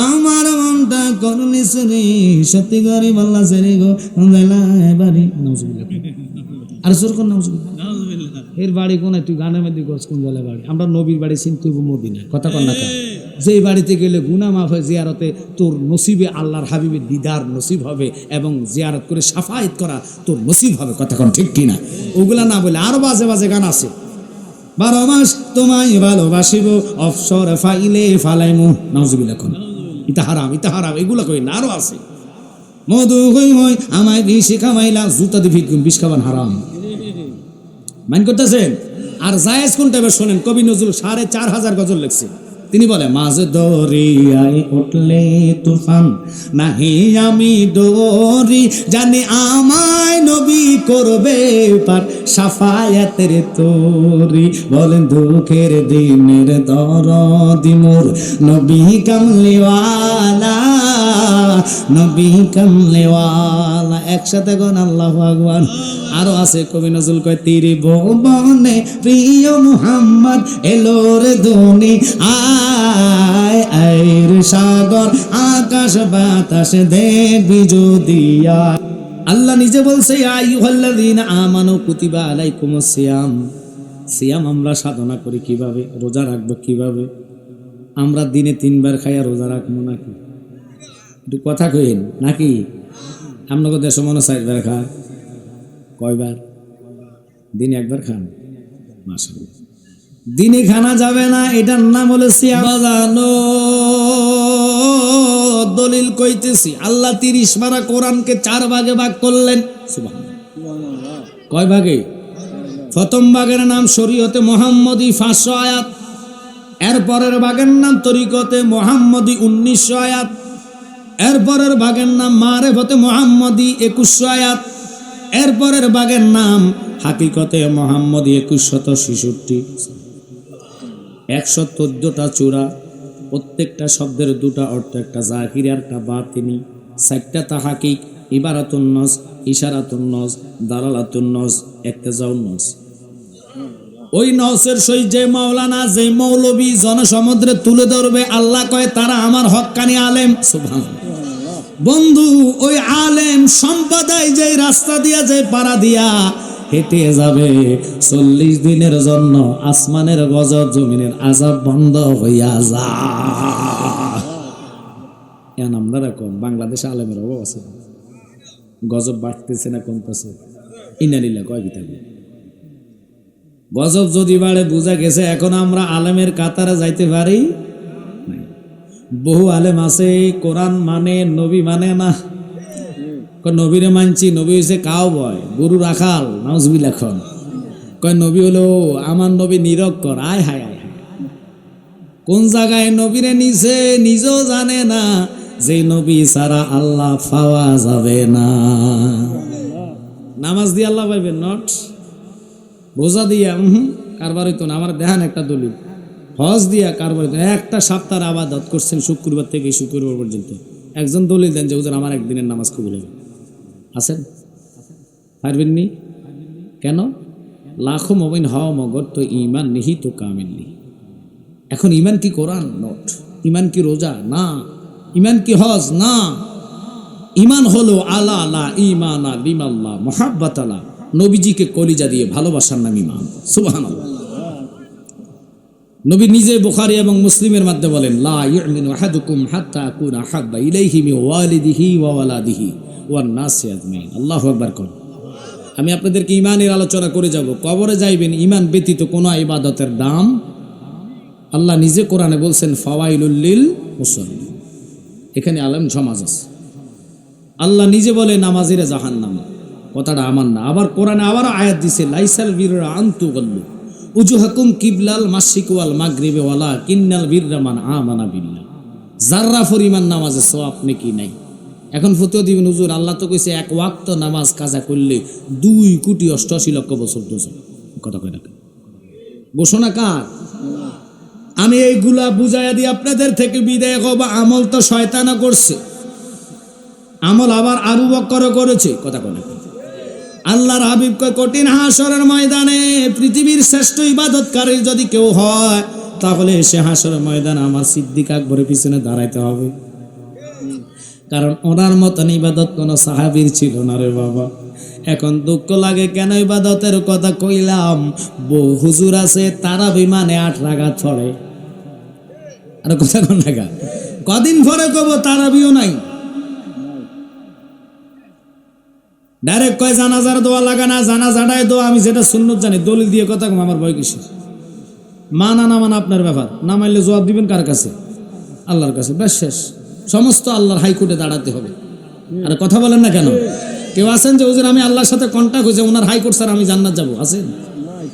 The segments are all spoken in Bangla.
আমার মনটা করলি শুনি সত্যি গরিব আল্লাহ সেরে গো বাড়ি আর জোর কর এর বাড়ি কোনায় তুই গানের মধ্যে গছ কোন জেলা বাড়ি আমরা নবীর বাড়ি চিনতে মদিনা কথা কর না যেই বাড়িতে গেলে গুনাহ মাফ হয় জিয়ারতে তোর নসিবে আল্লাহর হাবিবের দিদার নসিব হবে এবং জিয়ারত করে সাফায়েত করা তোর নসিব হবে কথা কন ঠিক কিনা ওগুলা না বলে আরো বাজে বাজে গান আছে 12 মাস তোমায় ভালোবাসিব অফসর ফাইলে ফালাইমু নাউজুবিল্লাহ কোন এটা হারাম এগুলা কই না আরো আছে মধু হই হই আমায় বিষ খাওয়াইলা জুতা দিবি বিষ খাওয়ান হারাম মান করতেছেন আর জায়েজ কোনটা এবার শোনেন কবি নজরুল 4500 গজল লিখছে তিনি বলে মাঝ দরিয়ায় উঠলে তুফান নাহি আমি দরি জানি আমায় নবী করবে পার সাফায়াতের তোরি বলেন দুঃখের দিনের দরদি মোর নবী কামলিওয়ালা একসাথে গন আল্লাহু আকবার আরো আছে কবি নজরুল কয় তীরে ভুবনে প্রিয় মুহাম্মদ এলো রে ধনী আয় আয়ের সাগর আকাশ বাতাস দেখবি যদি আল্লাহ নিজে বলছে আইয়ুহাল্লাযীনা আমানু কুতিবা আলাইকুমুস সিয়াম সিয়াম আমরা সাধনা করি কিভাবে রোজা রাখবো কিভাবে আমরা দিনে 3 বার খাইয়া রোজা রাখবো নাকি একটু কথা কইন নাকি আপনাকে দেশ মনে 4 বার খায় কয়বার দিনে 1 বার খান মাশাআল্লাহ দিনে খানা যাবে না এটার নাম হলো সিয়াম বাজানো দলিল কইতেছি আল্লাহ 30 পারা কোরআনকে 4 ভাগে ভাগ করলেন সুবহানাল্লাহ কয় ভাগে প্রথম ভাগের নাম শরীয়তে মুহাম্মদী 500 আয়াত এর পরের ভাগের নাম তরিকতে মুহাম্মদী 1900 আয়াত এর পরের ভাগের নাম মারিফতে মুহাম্মদী 2100 আয়াত এর পরের ভাগের নাম হাকিকতে মুহাম্মদী 2166 114টা চূড়া প্রত্যেকটা শব্দের 2টা অর্থ একটা জাহির আর একটা বাতিনি 4টা তাহাকিক ইবারাতুন নস ইশারাতুন নস দালালাতুন নস ইক্তেজাউন নস ওই নসের সই যে মাওলানা যে মৌলবী জনসমুদ্রে তুলে ধরবে আল্লাহ কয় তারা আমার হক্কানি আলেম সুবহানাল্লাহ বন্ধু ওই আলেম সম্প্রদায় যে রাস্তা দিয়া যে পাড়া দিয়া হেঁটে যাবে 40 দিনের জন্য আসমানের গজব জমিনের আযাব বন্ধ হইয়া যায় আমরা কম বাংলাদেশে আলেমের অভাব আছে গজব বাড়তেছে না কমতেছে ইন্নালিল্লাহ কয় বিতাবে গজব যদি বাড়ে বুঝা গেছে এখন আমরা আলেমের কাতারে যাইতে পারি বহু আলেম আছে কোরআন মানে নবী মানে না নবীরে মানছি নবী হয়েছে কাউ বয় গরু রাখাল নাউজুবিল্লাহ খন কয় নবী হলো আমার নবী নিরক্ষর আয় হায় আয় কোন জায়গায় নবীরে নিছে নিজেও জানে না যে নবী ছাড়া আল্লাহ পাওয়া যাবে না নামাজ দিয়ে আল্লাহ পাইবেন নট রোজা দিয়া কারবার হইতো না আমার দেখান একটা দলিল হজ দিয়া কারবার হইতো একটা সপ্তাহ আবাদত করছেন শুক্রবার থেকে শুক্রবার পর্যন্ত একজন দলিল দেন যে হুজুর আমার একদিনের নামাজ কবুল হবে আছেন পারবেননি কেন লাখো মমিন হওয়া মগর তো ইমান নিহিত কামিল্লি এখন ইমান কি কোরআন নট ইমান কি রোজা না ইমান কি হজ না ইমান হলো আলা আলা ইমানা বিমাল্লাহ মুহাব্বাতালা নবীজিকে কলিজা দিয়ে ভালোবাসার নাম ইমান সুবহানাল্লাহ নবী নিজে বুখারী এবং মুসলিমের মধ্যে বলেন লা ইউমিনু আহাদুকুম হাত্তা আকুনা হাব্বা ইলাইহি মিন ওয়ালিদিহি ওয়া ওয়ালাদিহি ওয়ান নাসি আজমাইন আল্লাহু আকবার কোন আমি আপনাদেরকে ঈমানের আলোচনা করে যাব কবরে যাইবেন ঈমান ব্যতীত কোনো ইবাদতের দাম আল্লাহ নিজে কোরআনে বলছেন ফাওয়াইলুল লিল মুসাল্লিন এখানে আলেম সমাজ আছে আল্লাহ নিজে বলে নামাজিরা জাহান্নাম কথাটা আমার না আবার কোরআনে আবার আয়াত দিছে লাইসাল বিররা আনতু গাল্লু উজুহাকুম কিবলাল মাশরিক ওয়াল মাগরিবে ওয়ালা কিন্নাল বিররা মান আমানা বিল্লাহ যাররা পরিমাণ নামাজে সওয়াব নাকি নাই এখন ফতোয়া দিবেন হুজুর আল্লাহ তো কইছে এক ওয়াক্ত নামাজ কাজা করলে 2,88,00,000 বছর দোজখ কথা কয় না ঘোষণা কার আমি এইগুলা বুঝাইয়া দিই আপনাদের থেকে বিদায় হব আমল তো শয়তানা করছে আমল আবার আবু বকর করেছে কথা কয় না আল্লাহর হাবিব কয় কঠিন হাসরের ময়দানে পৃথিবীর শ্রেষ্ঠ ইবাদতকারী যদি কেউ হয় তাহলে সে হাসরের ময়দানে আমার সিদ্দিক আকবরের পিছনে দাঁড়াইতে হবে, কারণ ওনার মতন ইবাদত কোন সাহাবীর ছিল না রে বাবা। এখন দুঃখ লাগে কেন ইবাদতের কথা কইলাম, বহু হুজুর আছে তারা বিমানে 8 রাকাত পড়ে, আর কথা কোন লাগা কদিন পরে কব তারাবিও নাই, ডাইরেক্ট কয় জানাজার দোয়া লাগা না, জানাজাটাই দোয়া। আমি যেটা সুন্নত জানি, দলিল দিয়ে কথা কম, আমার ভয় কিসের? মানা না মানা আপনার ব্যাপার, না মানলে জবাব দিবেন কার কাছে? আল্লাহর কাছে, ব্যাস শেষ। সমস্ত আল্লাহর হাইকোর্টে দাঁড়াতে হবে। আর কথা বলেন না কেন? কেউ আছেন যে হুজুর আমি আল্লাহর সাথে কন্টাক্ট হয়েছে, ওনার হাইকোর্ট স্যার আমি জান্নাত যাবো? আছেন?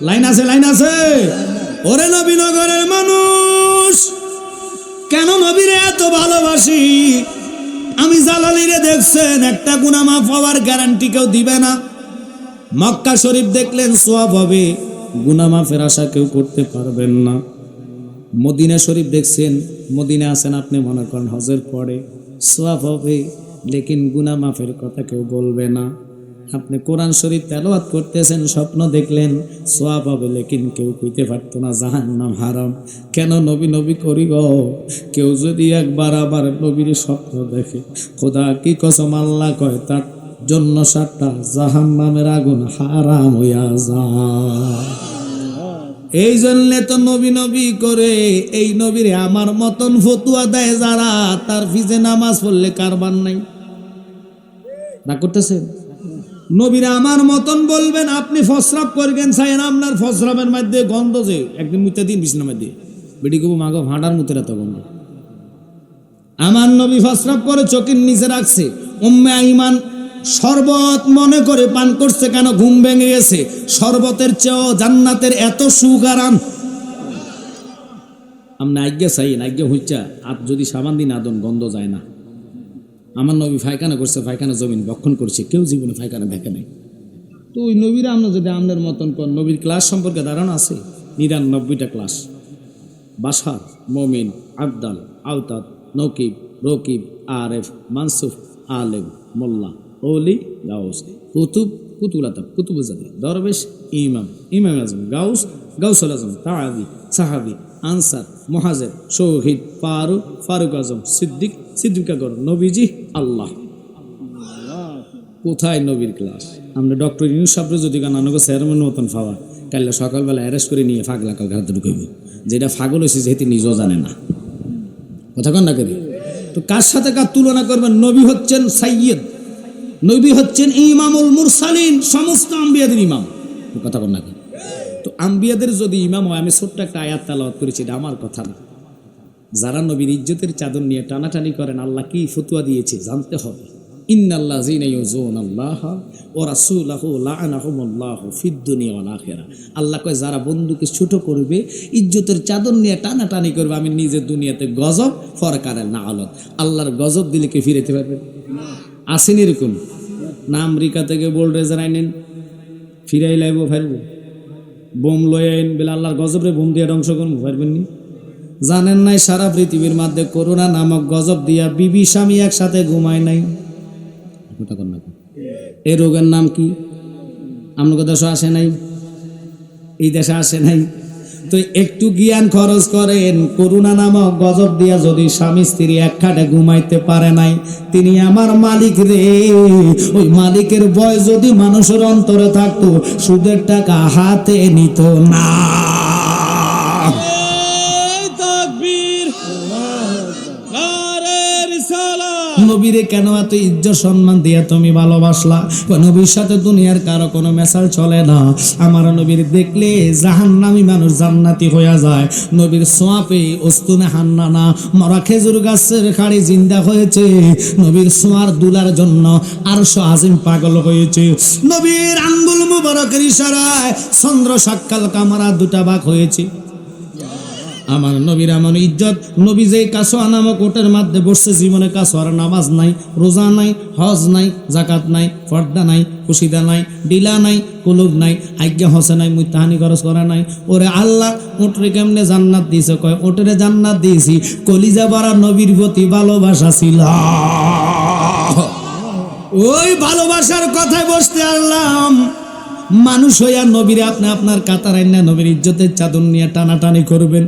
লাইন আছে, লাইন আছে। ওরে নবীনগরের মানুষ, কেন নবীরে এত ভালোবাসি? আমি জালালিরে দেখছেন, একটা গুনাহ মাফ হওয়ার গ্যারান্টি কেউ দিবে না। মক্কা শরীফ দেখলেন সওয়াব হবে, গুনাহ মাফের আশা কেউ করতে পারবেন না। মদিনা শরীফ দেখছেন, মদিনা আছেন আপনি, মনে করেন হজের পরে সওয়াব হবে, লেকিন গুনাহ মাফের কথা কেউ বলবে না। আপনি কোরআন শরীফ তেলাওয়াত করতেছেন, স্বপ্ন দেখলেন সওয়াব হবে, লেকিন কেউ কইতে পারতো না জাহান্নাম হারাম। কেন নবী নবী করি গো? কেউ যদি একবার আবার নবীর স্বপ্ন দেখে, খোদা কি কসম, আল্লাহ কয় তার জন্য 7টা জাহান্নামের আগুন হারাম হইয়া যায়। এই জন্য তো নবী নবী করে, এই নবীরে আমার মতন ফতুয়া দেয় যারা, তার পিছে নামাজ পড়লে কারবার নাই। না করতেছেন? নবীরা আমার মতন বলবেন, আপনি ফসরাব করবেন, চাইন আপনার ফসরাবের মধ্যে গন্ধ, যে একদিন মুতে দিন বিছনার মধ্যে বেটি কবু মাগো ভাঁড়ার মুতের এত গন্ধ। আমার নবী ফসরাব করে চোখের নিচে রাখছে, উম্মে আইমান শরবত মনে করে পান করছে, কেন ঘুম ভেঙে গেছে। শরবতের চেয়েও জান্নাতের এত সুগারাম। আপনি আজ্ঞা চাইন, আজ্ঞা হইচা আর যদি সাবান দিন আদন গন্ধ যায় না। আমার নবী ফায়খানা করছে, ফায়খানা জমিন ভক্ষণ করছে, কেউ জীবনে ফায়খানা দেখে নাই। তো ওই নবীরা আমরা যদি আমাদের মতন কর, নবীর ক্লাস সম্পর্কে ধারণা আছে 99টা ক্লাস। বাশার, মমিন, আবদাল, আওতাদ, নকিব, রকিব, আরেফ, মানসুফ, আলেম, মোল্লা, ওলি, গাউস, কুতুব, কুতুল আতাব, কুতুবুজাদি, দরবেশ, ইমাম, ইমাম আজম, গাউস, গাউসুল আজম, তাআবি, সাহাবি, আনসার, মুহাজির, শহীদ, ফারুক, ফারুক আজম, সিদ্দিক, সিদ্দিক আকবর, নবীজি, আল্লাহ। কোথায় নবীর ক্লাস? আমরা ডক্টর ইউনুস সাহেব যদি গানানো চেয়ারম্যান মতন পাওয়া, কাল সকালবেলা অ্যারেস্ট করে নিয়ে ফাগলা কাল ঘাটে ঢুকাইব। যেটা ফাগল হয়েছে যেহেতু নিজেও জানে না, কথা কন না করি। তো কার সাথে কার তুলনা করবেন? নবী হচ্ছেন সাইয়্যিদ, নবী হচ্ছেন ইমামুল মুরসালিন, সমস্ত আম্বিয়াদের ইমাম, কথা কন না করি। তো আম্বিয়াদের যদি ইমাম হয়, আমি ছোট্ট একটা আয়াত তেলাওয়াত করেছি, এটা আমার কথা না। যারা নবীর ইজ্জতের চাদর নিয়ে টানাটানি করেন, আল্লাহ কি ফতোয়া দিয়েছে জানতে হবে। ইন্নাল্লাযীনা ইউযুনাল্লাহা ওয়া রাসূলাহু লাআনাহুমুল্লাহু ফিদ দুনিয়া ওয়াল আখিরাহ। আল্লাহ কয় যারা বন্ধুকে ছোট করবে, ইজ্জতের চাদর নিয়ে টানাটানি করবে, আমি নিজের দুনিয়াতে গজব ফরকারের না আলত। আল্লাহর গজব দিলে কি ফিরেতে পারবে? আসেন এরকম না? আমেরিকা থেকে বোল্ডরেজার আইনেন, ফিরাই লাইব ফেরব, বোম লয়ে আইন বেলা আল্লাহর গজবরে বোম দিয়ে ধ্বংস করবো, পারবেন নি? জানেন নাই সারা পৃথিবীর মধ্যে করোনা নামক গজব দিয়া বিবি স্বামী একসাথে ঘুমায় নাই? এই রোগের নাম কি? আপনার দেশে আসে নাই, এই দেশে আসে নাই। তো একটু জ্ঞান খরচ করেন, করোনা নামক গজব দিয়া যদি স্বামী স্ত্রী এক খাটে ঘুমাইতে পারে নাই, তিনি আমার মালিক রে। ওই মালিকের ভয় যদি মানুষের অন্তরে থাকতো, সুদের টাকা হাতে নিত না। নবীরে কেন এত ইজ্জত সম্মান দিয়া তুমি ভালোবাসলা? নবীর সাথে দুনিয়ার কারো কোনো মেসাল চলে না। আমার নবীর দেখলে জাহান্নামী মানুষ জান্নাতি হয়ে যায়। নবীর সোয়াপে ওস্তুনে হান্নানা মরা খেজুর গাছের খাড়ি জিন্দা হয়েছে। নবীর সোয়ার দুলার জন্য আরশ আজিম পাগল হয়েছে। নবীর আঙ্গুল মুবারকের ইশারায় চন্দ্র সাক্কাল কামরা দুটা ভাগ হয়েছে। আমার নবীর এমন ইজ্জত, নবী যে কাসোয়া নামক ওটের মধ্যে বসছে, জীবনে কাসোয়ার নামাজ নাই, রোজা নাই, হজ নাই, জাকাত নাই, পর্দা নাই, খুশিদা নাই, ডিলা নাই, কুলুব নাই, আজ্ঞা হসে নাই, মুইতাহানি খরচ করা নাই। ওরে আল্লাহ ওটরে কেমনে জান্নাত দিয়েছে? কয় ওটরে জান্নাত দিয়েছি কলিজা বাড়া নবীর প্রতি ভালোবাসা ছিল। ওই ভালোবাসার কথায় বসতে আল্লাহ মানুষ হইয়া নবীরে আপনি আপনার কাতার আইনা নবীর ইজ্জতের চাদর নিয়ে টানাটানি করবেন।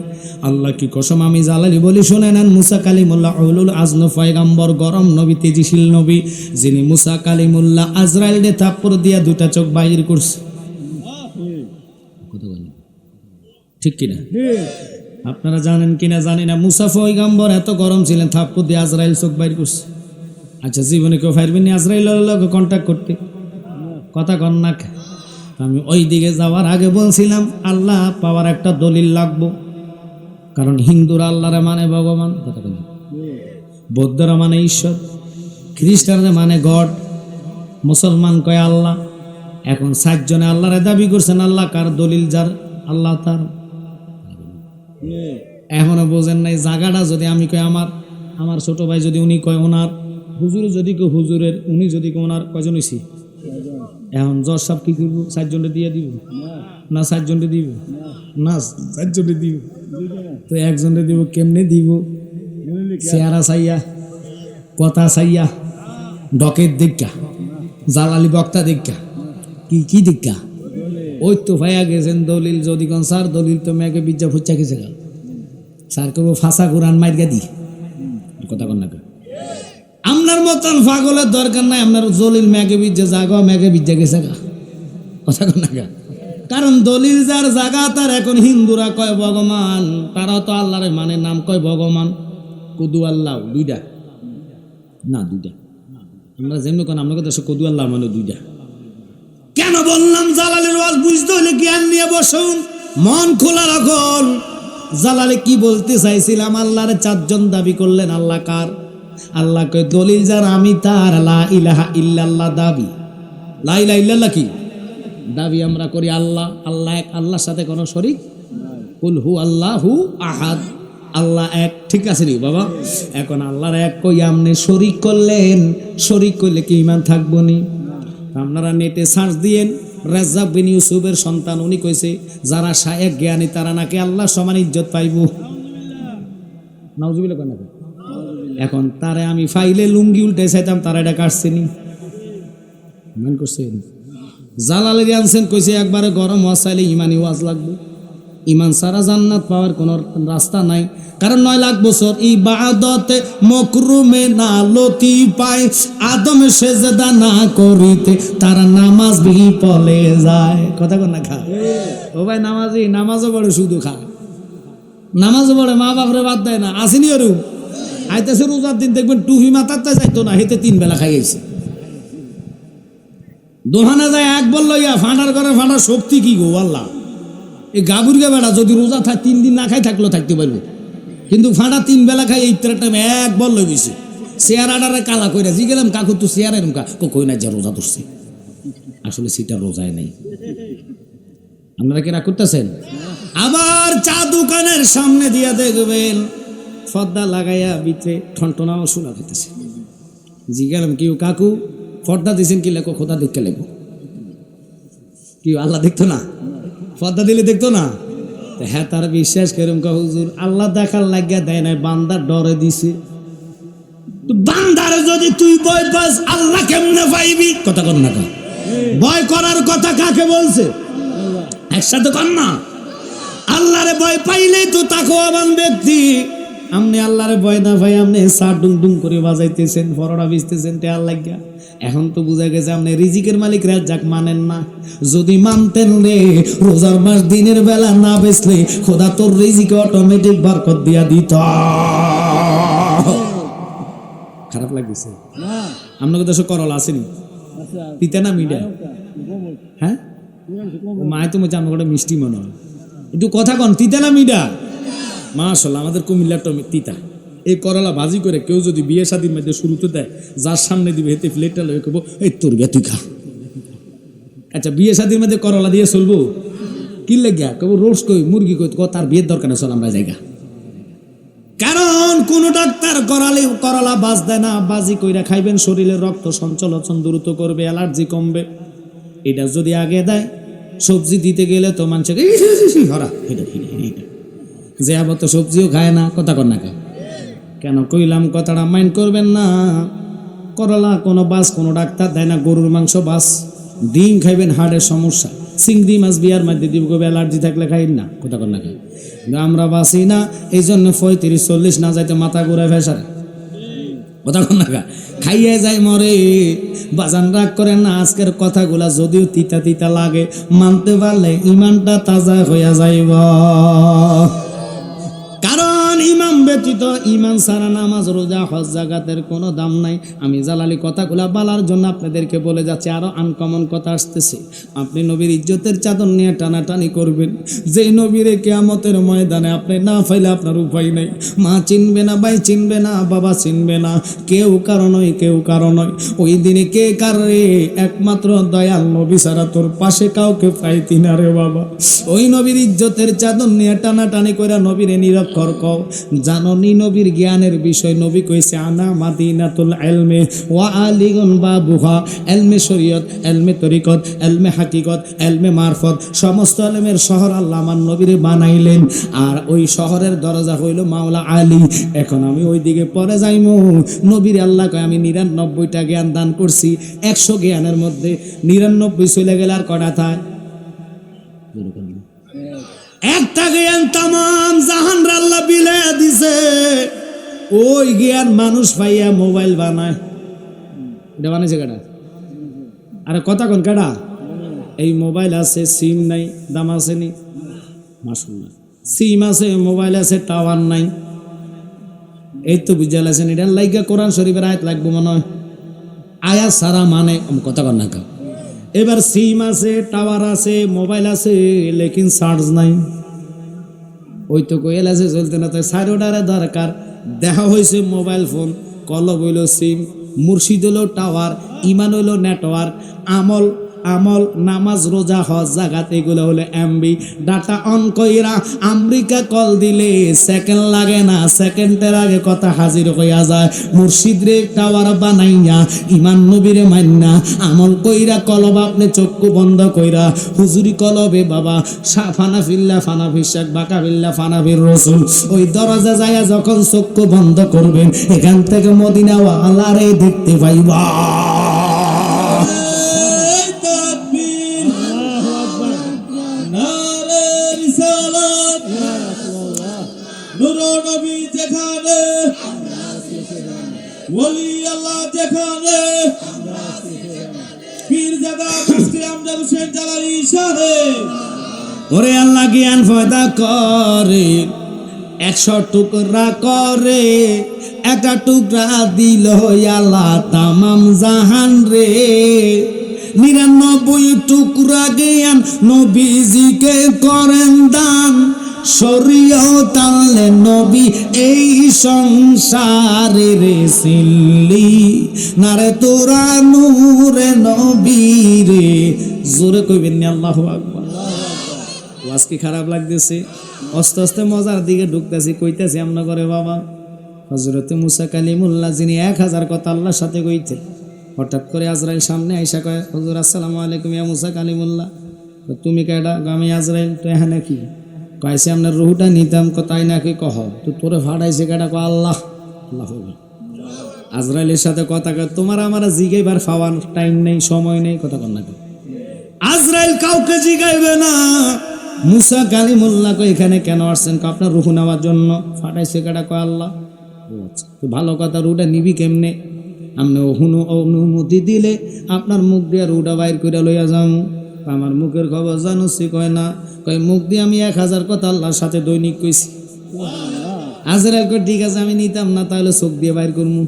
আল্লাহ কি কসম আমি জালালি বলি শুনে নেন, মুসা কালিমুল্লাহ উলুল আজম পয়গাম্বর, গরম নবী, তেজিশীল নবী, যিনি মুসা কালিমুল্লাহ আজরাইল দে থাপ্পড় দিয়া দুটা চোখ বাইর করছে। ঠিক কিনা? আপনারা জানেন কিনা জানি না, মুসা পয়গাম্বর এত গরম ছিলেন, থাপ্পড় দিয়ে আজরাইল চোখ বাইর করছে। আচ্ছা, জীবনে কেউ পারবেন না আজরাইলের লগে কন্ট্যাক্ট করতে? কথা কন না। আমি ওই দিকে যাওয়ার আগে বলছিলাম আল্লাহ পাওয়ার একটা দলিল লাগবো, কারণ হিন্দুরা আল্লাহরে মানে ভগবান, কথা কন, বৌদ্ধরা মানে ঈশ্বর, খ্রিস্টানরা মানে গড, মুসলমান কয় আল্লাহ। এখন 7 জনে আল্লাহরে দাবি করছেন, আল্লাহ কার দলিল? যার আল্লাহ তার। এখনো বোঝেন নাই জায়গাটা? যদি আমি কই আমার ছোট ভাই, যদি উনি কয় ওনার, হুজুর যদি কেউ হুজুরের, উনি যদি কেউ ওনার, কয়জন হইছি? এখন জজ সাহেব কি করবো? 7 জনে দিয়ে দিব না? 7 জনে দিব না? 7 জনে দিব তো 1 জনে দিব? কেমনে দিব? চেহারা চাইয়া, কথা চাইয়া, ডকের দেখা, জালালি বক্তা দেখা, কি দেখা? ওই তো ভাইয়া গেছেন দলিল। যদি কোন স্যার দলিল তো মেয়েকে বিজ্জা ফুচ্চা গেছে গা, স্যার কেবল ফাঁসা কোরআন মাইরগা দি, কথা কন না। আপনার মতন পাগলের দরকার নাই, আপনার দলিল মেঘে বিজ্জা জাগা, মেঘে বিজ্জা গেছে গা, কথা কন না। কারণ দলিল যার জাগা তার। এখন হিন্দুরা কয় ভগবান, তারাও তো আল্লাহরে মানে, নাম কয় ভগবান, কদু আল্লাহ, 2টা না 2টা। আমরা যেমনি কোন আপনাকে দেশে কদু আল্লাহ মানে 2টা। কেন বললাম জালালের ওয়াজ বুঝতে হলে জ্ঞান নিয়ে বসুন, মন খোলা রাখুন। জালালে কি বলতে চাইছিলাম? আল্লাহরে 4 জন দাবি করলেন, আল্লাহ কার? আল্লাহ কয় দলিল যার আমি তার। লা ইলাহা ইল্লাল্লাহ দাবি, লা ইলাহা ইল্লাল্লাহ কি দাবি আমরা করি? আল্লাহ, আল্লাহ এক, আল্লাহর সাথে কোনো শরীক। কুল হু আল্লাহু আহাদ, আল্লাহ এক। ঠিক আছে রে বাবা? এখন আল্লাহর এক কই আপনি শরীক করলেন, শরীক করলে কি ঈমান থাকবো নি? আপনারা নেটে সার্চ দিয়েন, রাজ্জাক বিন ইউসুফের সন্তান, উনি কইছে যারা শায়েখ জ্ঞানী তারা নাকি আল্লাহ সমান ইজ্জত পাইব। নাউজুবিল্লাহ কেন? এখন তারে আমি ফাইলে লুঙ্গি উল্টে চাইতাম, তারা এটা কাটছেনি, মান করছেন। জালালের আনছেন, কইছে একবারে গরম ওয়াজ চাইলে ইমানি ওয়াজ লাগবে, ইমান সারা জান্নাত পাওয়ার কোনো রাস্তা নাই। কারণ 9 লাখ বছর ইবাদতে মকরুমে না লতি পায়, আদম সেজদা না করিতে তারা নামাজ বিপলে যায়, কথা কন না। খা ও ভাই নামাজি, নামাজও পড়ে, শুধু খা, নামাজও পড়ে, মা বাপরে বাদ দেয় না। আসেনি ওরু আইতেছে রোজার দিন দেখবেন টুপি মাথাতে যাইতো না, হেতে 3 বেলা খাই গেছে। দোহানা যায় 1 বল লইয়া, ফাঁটার করে ফাঁটার শক্তি কি গো আল্লাহ। এই গাবুরকে বেড়া যদি রোজা 3 দিন না খাই থাকলেও থাকতে পারবো, কিন্তু ফাঁটা 3 বেলা খাই এই টাইম 1 বল লই গেছে। চেয়ারাটারে কালা কইরা জি গেলাম, কাকু তো চেয়ারে এরম কই না যে রোজা ধরছে, আসলে সেটা রোজায় নাই। আপনারা কি রাগ করতেছেন? আবার চা দোকানের সামনে দিয়া দেখবেন পর্দা লাগাইয়া ভিতরে ঠনটনাও শোনা খেতেছে। জি গেলাম, কেউ কাকু পর্দা দিয়েছেন কি? লেখো খোদা দেখতে লেখো। কি আল্লাহ দেখতো না? পর্দা দিলে দেখতো না? হ্যাঁ, তার বিশ্বাস করুন হুজুর আল্লাহ দেখার লাগিয়া দেয় নাই, বান্দার ডরে দিছে। বান্দারে যদি তুই ভয় পাস, আল্লাহ কেমনে পাইবি? কথা কর না। ভয় করার কথা কাকে বলছে? একসাথে কর না। আল্লাহরে ভয় পাইলেই তো তাকওয়াবান ব্যক্তি। আপনি আল্লাহরে ভয় না ভাই, আপনি সা ডুং ডুং করে বাজাইতেছেন, ফরড়া বিজতেছেন টেয়ার লাগিয়া। এখন তো বুঝা গেছে আপনি রিজিকের মালিক রাজ্জাক মানেন না। যদি মানতেন রে, রোজার মাস দিনের বেলা না বেচলে খোদা তোর রিজিকে অটোমেটিক বরকত দিয়া দিত। খারাপ লাগছে? আপনাকে দেশে করলা আসেনি? পিতা না মিডা? হ্যাঁ, মায় তো আমার একটা মিষ্টি মনে হয়। একটু কথা কন, তিতা না মিডা? মাশাআল্লাহ, আমাদের কুমিল্লার তিতা। এই করলা ভাজি করে কেউ যদি বিয়ে শাদীর মধ্যে শুরুতে দেয়, যার সামনে দিবে হেতে প্লেটটা লয়ে কব এই তোর গে তুই খা। আচ্ছা, বিয়ে শাদীর মধ্যে করলা দিয়ে চলবো? কি লাগিয়া কব রোজ কই মুরগি কই, তার বিয়ের দরকার নেই, চল আমরা জায়গা। কারণ কোন ডাক্তার করলা বাজ দেয় না। বাজি কইরা খাইবেন, শরীরের রক্ত সঞ্চালন দ্রুত করবে, অ্যালার্জি কমবে। এটা যদি আগে দেয়, সবজি দিতে গেলে তো মানুষকে হরা যে আবার তো সবজিও খায় না। কথা কর না কেন কইলাম কথাটা মাইন্ড করবেন না। করলা কোনো বাস কোনো ডাক্তার দেয় না, গরুর মাংস বাস ডিম খাইবেন হার্টের সমস্যা, চিংড়ি মাছ বিয়ার মধ্যে দিব অ্যালার্জি থাকলে খাইন না, কথা কর না খাই। আমরা বাঁচি না এই জন্য 35-40 না যাইতে মাথা ঘুরায় ফেসারে, কথা কর না খা, খাইয়ে যায় মরে। বাজান রাগ করেন না, আজকের কথাগুলা যদিও তিতা তিতা লাগে, মানতে পারলে ইমানটা তাজা হইয়া যাইব। কারণ ইমাম ব্যতীত, ইমান ছাড়া নামাজ রোজা হজ জাকাতের কোনো দাম নাই। আমি জালালি কথাগুলা বলার জন্য আপনাদেরকে বলে যাচ্ছি, আরো আনকমন কথা আসতেছে। আপনি নবীর ইজ্জতের চাদর নিয়ে টানাটানি করবেন, যেই নবীরে কিয়ামতের ময়দানে আপনি না পাইলে আপনার উপায় নাই। মা চিনবে না, ভাই চিনবে না, বাবা চিনবে না, কেউ কারো নয়, কেউ কারো নয়। ওই দিনে কে কারে, একমাত্র দয়াল নবী ছাড়া তোর পাশে কাউকে পাইতি না রে বাবা। ওই নবীর ইজ্জতের চাদর নিয়ে টানাটানি করে নবীরে নিরক্ষর কও। জাননি নবীর জ্ঞানের বিষয়, নবী কইছে আনা মাদিনাতুল ইলমি ওয়া আলিগুন বাবুহা, ইলমে শরীয়ত, ইলমে তরিকত, ইলমে হাকিকত, ইলমে মারফত, সমস্ত ইলমের শহর আল্লাহ আমার নবীরে বানাইলেন। আর ওই শহরের দরজা হইল মাওলা আলী। এখন আমি ওই দিকে পরে যাইমু। নবীর আল্লাহ কয় আমি 99টা জ্ঞান দান করছি, 100 জ্ঞানের মধ্যে 99 চলে গেলে আর কটা থায়? একটা জ্ঞান তামাম জাহান আল্লাহ বিলায়া দিছে। ওই জ্ঞান মানুষ পাইয়া মোবাইল বানায়। এটা বানাইছে কেডা? আরে কথা কোন কেডা? এই মোবাইল আছে, সিম নাই, দাম আছে নি? মাশাআল্লাহ, সিম আছে, মোবাইল আছে, টাওয়ার নাই। এই তো বুঝা লাগছেন, এটা লাইগা কোরআন শরীফের আয়াত লাগবো মনে হয়। আয়াত সারা মানে কথা কন না। এবার সিম আছে, টাওয়ার আছে, মোবাইল আছে, লেকিন চার্জ নাই। ওই তো কোয়েল আছে চলতে না, তাই সাইডোডারে দরকার। দেখা হয়েছে মোবাইল ফোন, কলব হইল সিম, মুর্শিদ হইল টাওয়ার, ইমান হইল নেটওয়ার্ক, আমল আমল নামাজ রোজা হজ জাকাত এগুলো হলো এমবি। ডাটা অন কইরা আমেরিকা কল দিলে সেকেন্ড লাগে না, সেকেন্ডের আগে কথা হাজির হইয়া যায়। মুর্শিদ রে টাওয়ার বানাইয়া ইমান নবীরে মান্না আমল কইরা কলব আপনি চক্ষু বন্ধ কইরা হুজুরি কলবে বাবা ফানা ফিল্লা ফানা ফিসাক বাকা ফিল্লা ফানা ফির রসুল। ওই দরজা যায় যখন চক্ষু বন্ধ করবেন, এখান থেকে মদিনা ওয়ালারে দেখতে পাইবা। নবী যেখানে, ওলি আল্লাহ যেখানে, পীরজাদা মুফতি আমজাদ হোসেন জালালী সাহেব। ওরে আল্লাহ জ্ঞান পয়দা করে, 100 টুকরা করে, একটা টুকরা দিল আল্লাহ তামাম জাহান রে। 99 টুকরা জ্ঞান নবীজিকে করেন দান, শরীয়ত আনলেন নবী এই সংসারে রে সিল্লি নারে তোরা নূরে নবী রে। জোরে কইবেন না আল্লাহু আকবার। ওয়াজ কি খারাপ লাগতেছে? আস্তে আস্তে মজার দিকে ঢুকতেছি, কইতেছি আমরা করে বাবা হযরতে মুসা কালিমুল্লাহ যিনি 1000 কথা আল্লাহর সাথে কইতেন, হঠাৎ করে আজরাইল সামনে আইসা কয় হুজুর আসসালামু আলাইকুম ইয়া মুসা কালিমুল্লাহ। তুমি কেডা? আমি আজরাইল। তো এখানে কি কয়েছে? আপনার রুহুটা নিতাম। তাই নাকি? কহ তো তোরে ফাটাইছে কেডা? আল্লাহ। আল্লাহ আজরাইলের সাথে কথা কয় তোমার আমার জিগাইবার পাওয়ার টাইম নেই, সময় নেই, কথা কন না। আজরাইল কাউকে জিগাইবে না। মুসা কালিমুল্লাহ কয় এখানে কেন আসছেন? আপনার রুহু নেওয়ার জন্য। ফাটাইছে কেডা? কয় আল্লাহ। আচ্ছা, তো ভালো কথা, রুটা নিবি কেমনে? আপনি অনুমতি দিলে আপনার মুখ দিয়ে রুটা বাইর করে লইয়া যাম। আমার মুখের খবর জানুসি? কয় না। কয় মুখ দিয়ে আমি 1000 কথা আল্লাহর সাথে দৈনিক কইছি। আজরাইল কয় ঠিক আছে আমি নিতাম না, তাহলে চোখ দিয়ে বাইর করবো।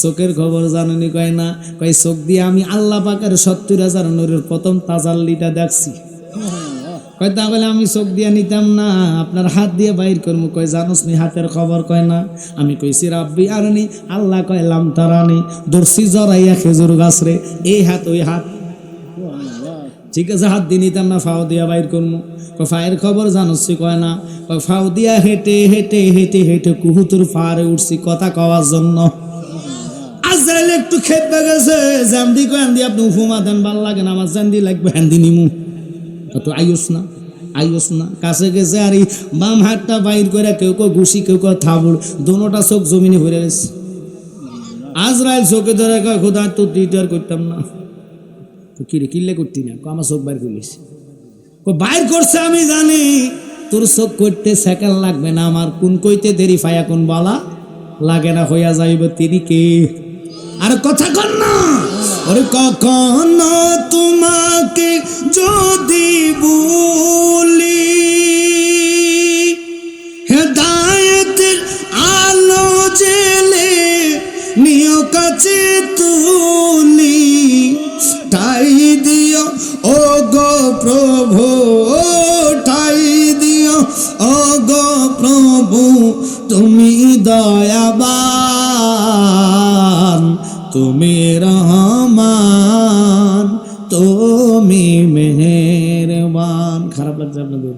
চোখের খবর জানুনি? কয় না। কয় চোখ দিয়ে আমি আল্লাহ পাকের 70,000 নূরের প্রথম তাজাল্লিটা দেখছি। কয় তাহলে আমি চোখ দিয়ে নিতাম না, আপনার হাত দিয়ে বাইর করবো। কয় জানোস নি হাতের খবর? কয় না। আমি কইছি রাব্বি আরনি, আল্লাহ কয় লাম তারানি, দর্শি জরাইয়া খেজুর গাছ রে, এই হাত ওই হাত। ঠিক আছে হাত দিয়ে নিতাম না, ফাও দিয়া বাইর করবো। কয় ফায়ের খবর জানোস? কয় না। কয় ফাও দিয়া হেঁটে হেঁটে হেঁটে হেঁটে কুহুতুর পাহাড়ে উঠছি কথা কওয়ার জন্য। আজরাইল একটু খেপে গেছে। জান্দি কয় হ্যান্দি আপনি উফুমা দেন, ভাল লাগে না আমার, জান্দি লাগবে, হ্যান্দি নিমু। তো আইস না, আইস না। কাছে গেছে আর এই বাম হাতটা বাইর করে কেউ কেউ ঘুষি, কেউ কেউ থাবুড়, দোনোটা চোখ জমিনে ভরে গেছে। আজরাইল চোখে ধরে কয় খোদা তো দ্বিতীয় করতাম না। কিরে কিল্লে করতি না, আমার চোখ বাইর করিস, বাইর করছে আমি জানি, তোর চোখ করতে সেকেন্ড লাগবে না আমার, কোন কইতে দেরি ফায়া কোন বলা লাগে না, হইয়া যাইব তিনি কে। আর কথা কন না, ওরে কখনো তোমাকে যদি বলি হেদায়েতের আলো জেলে নিয় কাছে তুলি, ঠাই দিও ও গো প্রভু, ঠাই দিও ও গো প্রভু, তুমি দয়াবান, তুমি রহমান, তুমি মেহেরবান। খারাপ লাগছে আপনাদের?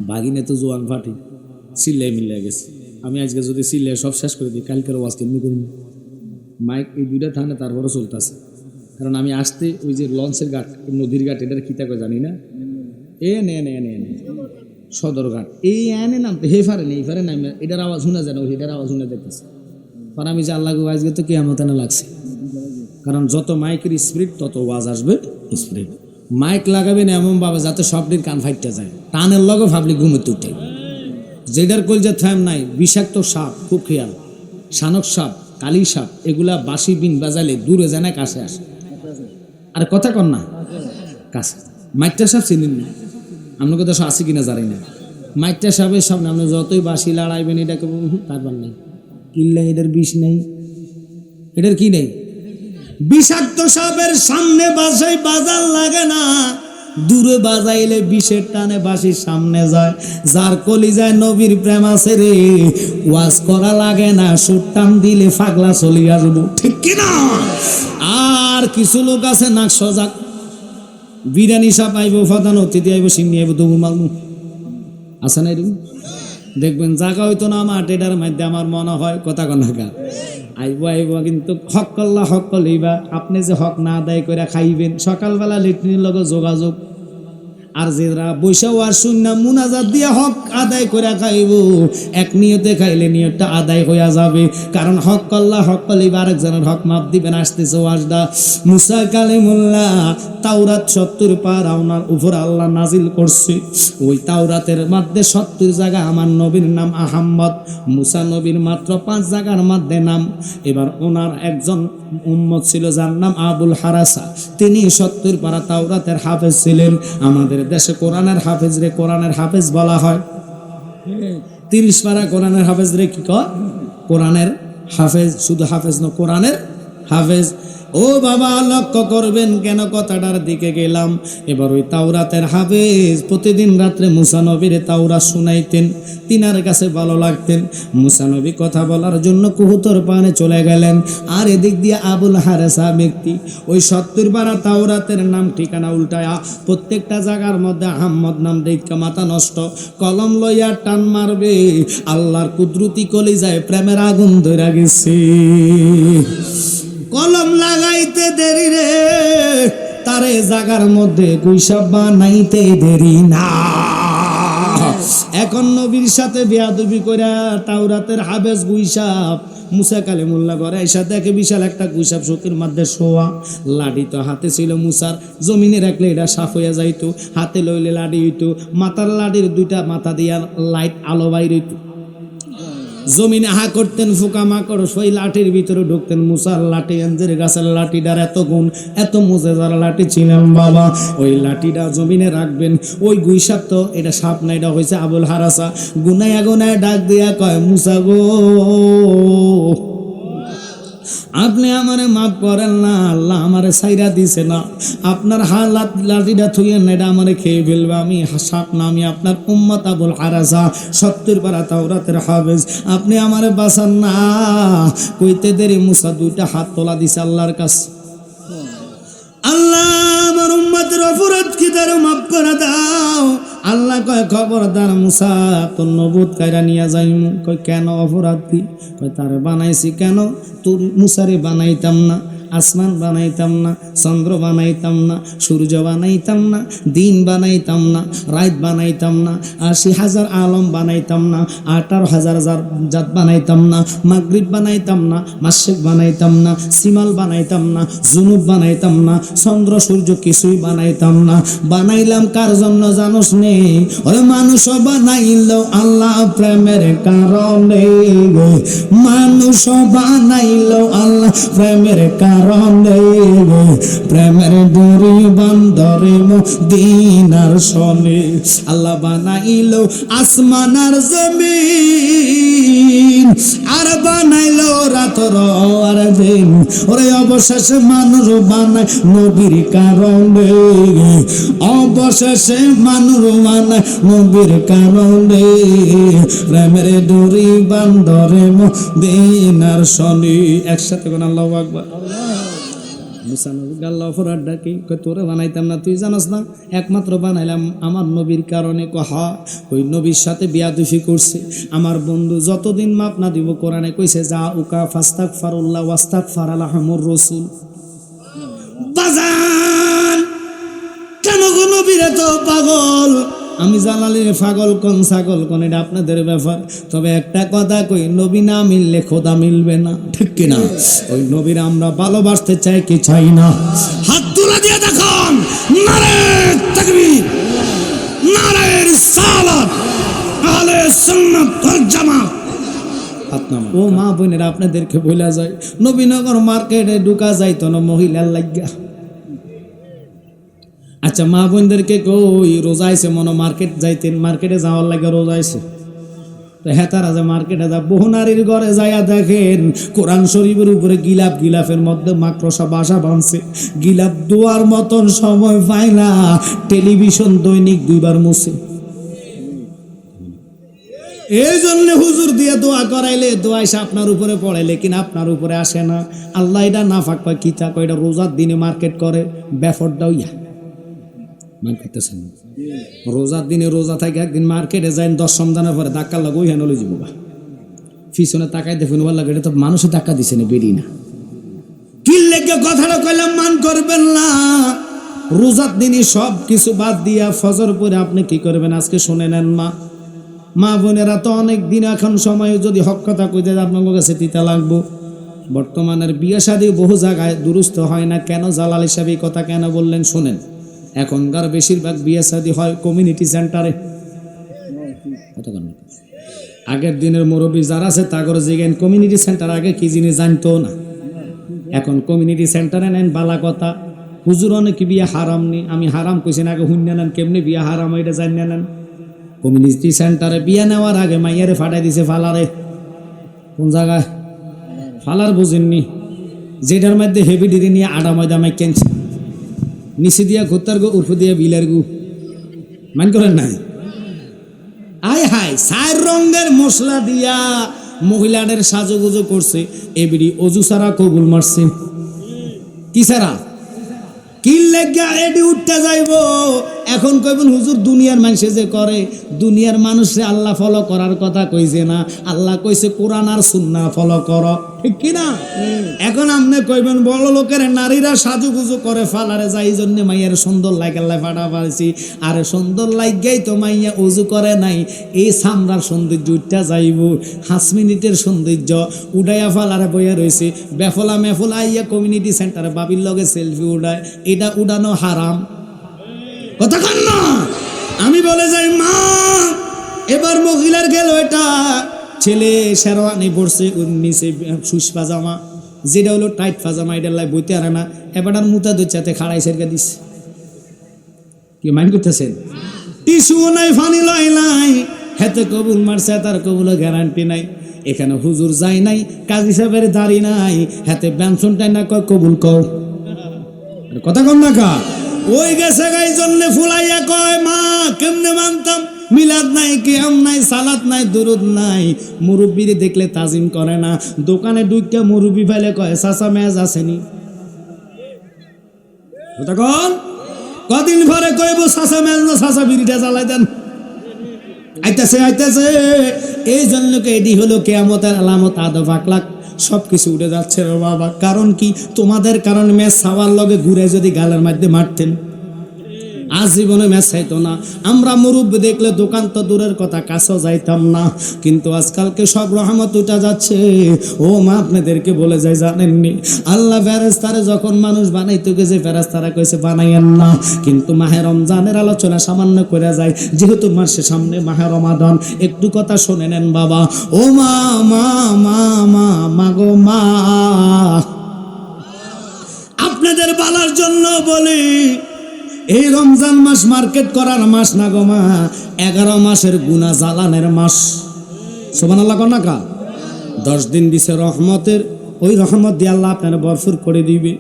বাগিনে তো জোয়ান ফাটি চিল্লাই মিল্লাই গেছে। আমি আজকে যদি চিল্লাই সব শেষ করে দিই, কালকের ওয়াজ কেমনি করুন? মাইক এই দুইটা থানে তারপরও চলতেছে, কারণ আমি আসতে ওই যে লঞ্চের ঘাট, নদীর ঘাট, এটার কিতা করে জানি না, সদরঘাট, এই এনে নামতে হে ফারে নেই, ফারে নামে এটার আওয়াজ শোনা যায় না, এটার আওয়াজ শুনে দেখতেছে। কারণ আমি যে আল্লাহ আজকে তো কেয়ামত না লাগছে, কারণ যত মাইকের স্পিড তত ওয়াজ আসবে স্পিড। মাইক লাগাবেন এমন ভাবে যাতে সবটির কান ফাইটটা যায়, টানের লগে ভাবলি ঘুমে তুটে, যেটার কলজা থ্যাম নাই, বিষাক্ত সাপ খুব খেয়াল, শানক সাপ, কালি সাপ, এগুলা বাঁশি বিন বাজালে দূরে যায় না, কাছে আসে। আর কথা কন না, কাছে মাইকটা সাপ চিনেন না, আপনাকে তো আসে কিনা জানি না। মাইকটা সাপের সামনে আপনি যতই বাঁশি লড়াইবেন এটাকে তারপর নেই, কিল্লা এটার বিষ নেই, এটার কি নেই, বিষাক্ত সাপের সামনে বাসাই বাজার লাগে না, দূরে বাজাইলে বিষের টানে বাঁশির সামনে যায়। যার কলিজায় নবীর প্রেম আছে রে, ওয়াজ করা লাগে না, সুর টান দিলে পাগলা চলি আসবো, ঠিক কিনা? আর কিছু লোক আছে নাক সজাগ, বিরিয়ানি সাপ আইব, প্রধান অতিথি আইব, সিমনি আইব, দমু মালমু, আছে না এরকম? দেখবেন জায়গা হইতো না আমার এটার মধ্যে, আমার মনে হয় কথা কনাকা আইব কিন্তু হক করলা হক করলেইবা, আপনি যে হক না আদায় করে খাইবেন, সকালবেলা লেট্রিনের লগে যোগাযোগ, আর যারা বৈশাও আর শূন্য মুনাজাত দিয়ে হক আদায় করে খাইব, এক নিয়তে খাইলে নিয়তটা আদায় হইয়া যাবে, কারণ হক করলা হক করলেইবা, আরেকজনের হক মাপ দিবেন। আসতেছে ওয়াজদা, মুসা কালিমুল্লাহ তাওরাত 70 পারা ওনার উপর আল্লাহ নাজিল করছে, ওই তাওরাতের মধ্যে 70 জায়গা আমার নবীর নাম আহম্মদ, মুসা নবীর মাত্র 5 জায়গার মধ্যে নাম। এবার ওনার একজন উম্মত ছিল যার নাম আবুল হারাসা, তিনি 70 পারা তাওরাতের হাফেজ ছিলেন। আমাদের দেশে কোরআনের হাফেজ রে কোরআনের হাফেজ বলা হয়, 30 পারা কোরআনের হাফেজ রে কি কয়? কোরআনের হাফেজ, শুধু হাফেজ না, কোরআনের হাফেজ। ও বাবা লক্ষ্য করবেন কেন কথাটার দিকে গেলাম। এবার ওই তাওরাতের হাফেজ প্রতিদিন রাত্রে মুসা নবীর তাওরাত শুনাইতেন, তিনার কাছে ভালো লাগতেন। মুসা নবী কথা বলার জন্য কুহুতর পানে চলে গেলেন, আর এদিক দিয়ে আবুল হারেসা ব্যক্তি ওই 70 পারা তাওরাতের নাম ঠিকানা উল্টায়া প্রত্যেকটা জায়গার মধ্যে আহম্মদ নাম দেখা মাথা নষ্ট, কলম লইয়া টান মারবে, আল্লাহর কুদরতি কলিজায় প্রেমের আগুন ধরে গেছে। কলম লাগাইতে দেরি রে, তারে জাগার মধ্যে গুইসাব বানাইতে দেরি না। এখন নবীর সাথে বেয়াদবি কইরা তাওরাতের হাফেজ গুইসাব মুসা কালিমুল্লাহ ঘরে এসে দেখে বিশাল একটা গুইসাব শোকের মধ্যে শোয়া, লাঠি তো হাতে ছিল মুসার, জমিনে রাখলে এটা সাফ হইয়া যাইতো, হাতে লইলে লাঠি হইতো, মাথার লাঠির 2টা মাথা দিয়া লাইট আলো বাইর হইতো। জমিনে হা করতেন, ফুকা মাকড় সেই লাঠির ভিতরে ঢুকতেন। মুসার লাঠি এঞ্জের গাছের লাঠিটার এত গুণ, এত মুজেজার লাঠি ছিলেন বাবা। ওই লাঠিটা জমিনে রাখবেন, ওই গুইসাপ তো এটা সাপ না, এটা হয়েছে আবুল হারাসা। গুনাইয়া গুনায় ডাক দিয়া কয়, মুসা গো আপনি আমারে মাফ করেন না, আল্লাহ আমারে সাইরা দিছে না, আপনার হালাত লাঠিটা থুইয়েন না, এটা আমারে খেয়ে ফেলবে, আমি সাপ না, আমি আপনার উম্মত আবুল হারাসা 70 পারা তাওরাতের হাফেজ, আপনি আমারে বাঁচান না। কইতে দেরি মুসা 2টা হাত তোলা দিছে আল্লাহর কাছে, আল্লাহ আমার উম্মতের অপরাধ কি তারে মাফ করে দাও। আল্লাহ কয়, খবরদার মুসা তোর নবুত কাইরা নিয়ে যাইমু। কয় কেন, অপরাধ কি? কয় তারে বানাইছি কেন, তোর মুসারে বানাইতাম না। আসমান বানাইতাম না, চন্দ্র বানাইতাম না, সূর্য বানাইতাম না, দিন বানাইতাম না, রাত বানাইতাম না, ৮০,০০০ আলম বানাইতাম না, ১৮,০০০ জাত বানাইতাম না, মাগরিব বানাইতাম না, মাসরিক বানাইতাম না, সিমাল বানাইতাম না, জুনুব বানাইতাম না, চন্দ্র সূর্য কিছুই বানাইতাম না। বানাইলাম কার জন্য জানোস নে? ওরে মানুষ বানাইল আল্লাহ প্রেমের কারণে, মানুষ বানাইল আল্লাহ প্রেমের কারণে, প্রেমের ডোরি বান্দরে মদিনার সনে। আল্লাহ বানাইল আসমান আর জমিন, আর বানাইল রাতর আর দিন। ওরে অবশেষে মানুষ বানায় নবীর কারণে, অবশেষে মানুষ বানায় নবীর কারণে, প্রেমের ডোরি বান্দরে মদিনার সনে। একসাথে কোন আল্লাহু আকবার। তোরে বানাইতাম না, তুই জানাস না? একমাত্র বানাইলাম আমার নবীর কারণে। কহা ওই নবীর সাথে বিয়াদুফি করছে আমার বন্ধু, যতদিন মাপ না দিব কোরআনে কইছে যা উকা ফাস্তাগফিরুল্লাহ ওয়াস্তাগফিরালাহুমুর রাসূল। বাজান কেন গো নবীরে তো পাগল? আমি জালালির পাগল কোন ছাগল কোন এটা আপনাদের ব্যাপার। তবে একটা কথা কই, নবী না মিললে খোদা মিলবে না, ঠিক কিনা? ওই নবীর আমরা ভালোবাসতে চাই কি চাই না? হাত তুলে দিয়ে দেখুন, নারে তাকবীর, নারে রিসালাত, আহলে সুন্নাত ওয়াল জামাত। ও মা বোনেরা, আপনাদেরকে বলা যায় নবীনগর মার্কেটে ঢুকা যাইতো না মহিলার লাগিয়া। আচ্ছা মা বোনদেরকে কই রোজা আইছে মনে মার্কেট যাইতেন, মার্কেটে যাওয়ার লাগে রোজা আইছে। তো হেতারা যে মার্কেটে যা বহু নারীর ঘরে যাইয়া দেখেন কোরআন শরীফের উপরে গিলাপ, গিলাফের মধ্যে মাকড়সা বাসা বাঁধছে। গিলাপ দোয়ার মতন সময় পায় না, টেলিভিশন দৈনিক 2 বার মুছে। এই জন্য হুজুর দিয়ে দোয়া করাইলে দোয়া এসে আপনার উপরে পড়ে, লেকিন আপনার উপরে আসে না। আল্লাহ এটা না ফাঁক পায় কি থাকো, এটা রোজার দিনে মার্কেট করে ব্যাপারটাও ইয়া মান করতেছেন। রোজার দিনে রোজা থাকে, একদিন মার্কেটে যাই 10 সন্ধানের পরে ধাক্কা লাগো ওই হ্যাঁ যাবো বা পিছনে তাকাই দেখুন বল লাগে, এটা তো মানুষে ধাক্কা দিছে না, বেরি না। কি লেগে কথাটা কইলাম মান করবেন না। রোজার দিনে সব কিছু বাদ দিয়া ফজর পরে আপনি কি করবেন আজকে শুনে নেন। মা বোনেরা তো অনেক দিন এখন সময় যদি হক কথা কইতে আপনার কাছে তিতা লাগবো। বর্তমানের বিয়ে শাদী বহু জায়গায় দুরুস্ত হয় না। কেন জালাল হিসাবে এই কথা কেন বললেন শুনেন। এখনকার বেশিরভাগ বিয়ে শাদী হয় কমিউনিটি সেন্টারে। আগের দিনের মুরব্বী যারা আছে তাগর জিগেন কমিউনিটি সেন্টার আগে কি জিনিস জানতো না, এখন কমিউনিটি সেন্টারে নেন বালা কথা। হুজুর অনেক বিয়ে হারাম নি, আমি হারাম কইছি না, আগে হুন্যা নেন কেমনি বিয়ে হারাম এটা জানিয়ে নেন। কমিউনিটি সেন্টারে বিয়ে নেওয়ার আগে মাইয়ারে ফাটাই দিছে ফালারে। কোন জায়গায় ফালার বুঝেননি? যেটার মধ্যে হেভি ডিগ্রি নিয়ে আডা ময়দা মাই কেনছে, নিচে দিয়া ঘুরতার গো উর্ফ দিয়া বিলের গু মান করেন নাই। আয় হায় 4 রঙের মশলা দিয়া মহিলাদের সাজুগুজু করছে। এবিডি অজু সারা কবুল মারছে কি সারা কি লেগা এডি উঠতে যাইব। এখন কইবেন হুজুর দুনিয়ার মানুষে যে করে, দুনিয়ার মানুষে আল্লাহ ফলো করার কথা কইছে না, আল্লাহ কইছে কোরআন আর সুন্নাহ ফলো করো, ঠিক কি না? এখন আপনি কইবেন বড় লোকের নারীরা সাজুগুজু করে ফালারে যাই জন্য মাইয়ার সুন্দর লাগে আল্লাহ ফাটা পারছি। আরে সুন্দর লাগেই তো মাইয়া উজু করে নাই। এই সামরার সৌন্দর্য উঠতে যাইব, 5 মিনিটের সৌন্দর্য উড়াইয়া ফালারে বইয়া রয়েছে। বেফলা মেফলা আইয়া কমিউনিটি সেন্টারে বাবির লগে সেলফি উড়ায়, এটা উড়ানো হারাম। কথা কন না। আমি বলে যাই মা এবার মহিলার গেল এটা ছেলে শেরওয়ানি পড়ছে, নিচে সুস পাজামা, যেটা হলো টাইট পাজামা, এটা লাই বইতে আরে না। এবার আর মুতা দুচাতে খাড়াই সেরকে দিস। কি মাইন্ড করতেছেন? টিস্যুও নাই, ফানি লাই নাই, হেতে কবুল মারছে, তার কবুলের গ্যারান্টি নাই। এখানে হুজুর যাই নাই, কাজী সাহেবের দাড়ি নাই, হাতে ব্যঞ্জনটাই না কয় কবুল কও। কথা কম না কা ওই গেছে গাই জন্য ফুলাইয়া কয় মা কেমনে মানতাম। মিলাদ নাই, কিয়াম নাই, সালাত নাই, দুরুদ নাই। মুরব্বীরে দেখলে তাজিম করে না। দোকানে ঢুকে মুরব্বী ফেলে কয় চাচা মেজ আসেনি। কদিন পরে কইব চাচা মেজ না, চাচা বিড়িটা জ্বালাই দেন। আইতাছে আইতাছে। এই জন্য এটি হলো কিয়ামতের আলামত, আদব আখলাক সবকিছু উঠে যাচ্ছে রে বাবা। কারণ কি? তোমাদের কারণ ম্যাচ সাওয়ার লগে ঘুরে যদি গালের মধ্যে মারতেন, আজীবনে ম্যাচ চাইতো না। আমরা মুরব্বী দেখলে দোকান তো দূরের কথা, কাছেও যাইতাম না। কিন্তু আজকালকে সব রহমত উঠা যাচ্ছে। ও মা, আপনাদেরকে বলে যাই, জানেননি আল্লাহ ফেরেশতারে যখন মানুষ বানাইতে গেছে, ফেরেশতারা কইছে বানাইয়েন না। কিন্তু মাহে রমজানের আলোচনা সামান্য করে যায়, যেহেতু মাসের সামনে মাহে রমাদান। একটু কথা শুনে নেন বাবা। ও মা মা মা মা মা গো মা, আপনাদের বালার জন্য বলি, এই রমজান মাস মার্কেট করার মাস না গো মা, 11 মাসের গুনাহ জ্বালানের মাস। সুবহানাল্লাহ কোন না কা? 10 দিন দিছে রহমতের, ওই রহমত দিয়ে আল্লাহ আপনার ভরপুর করে দিবে।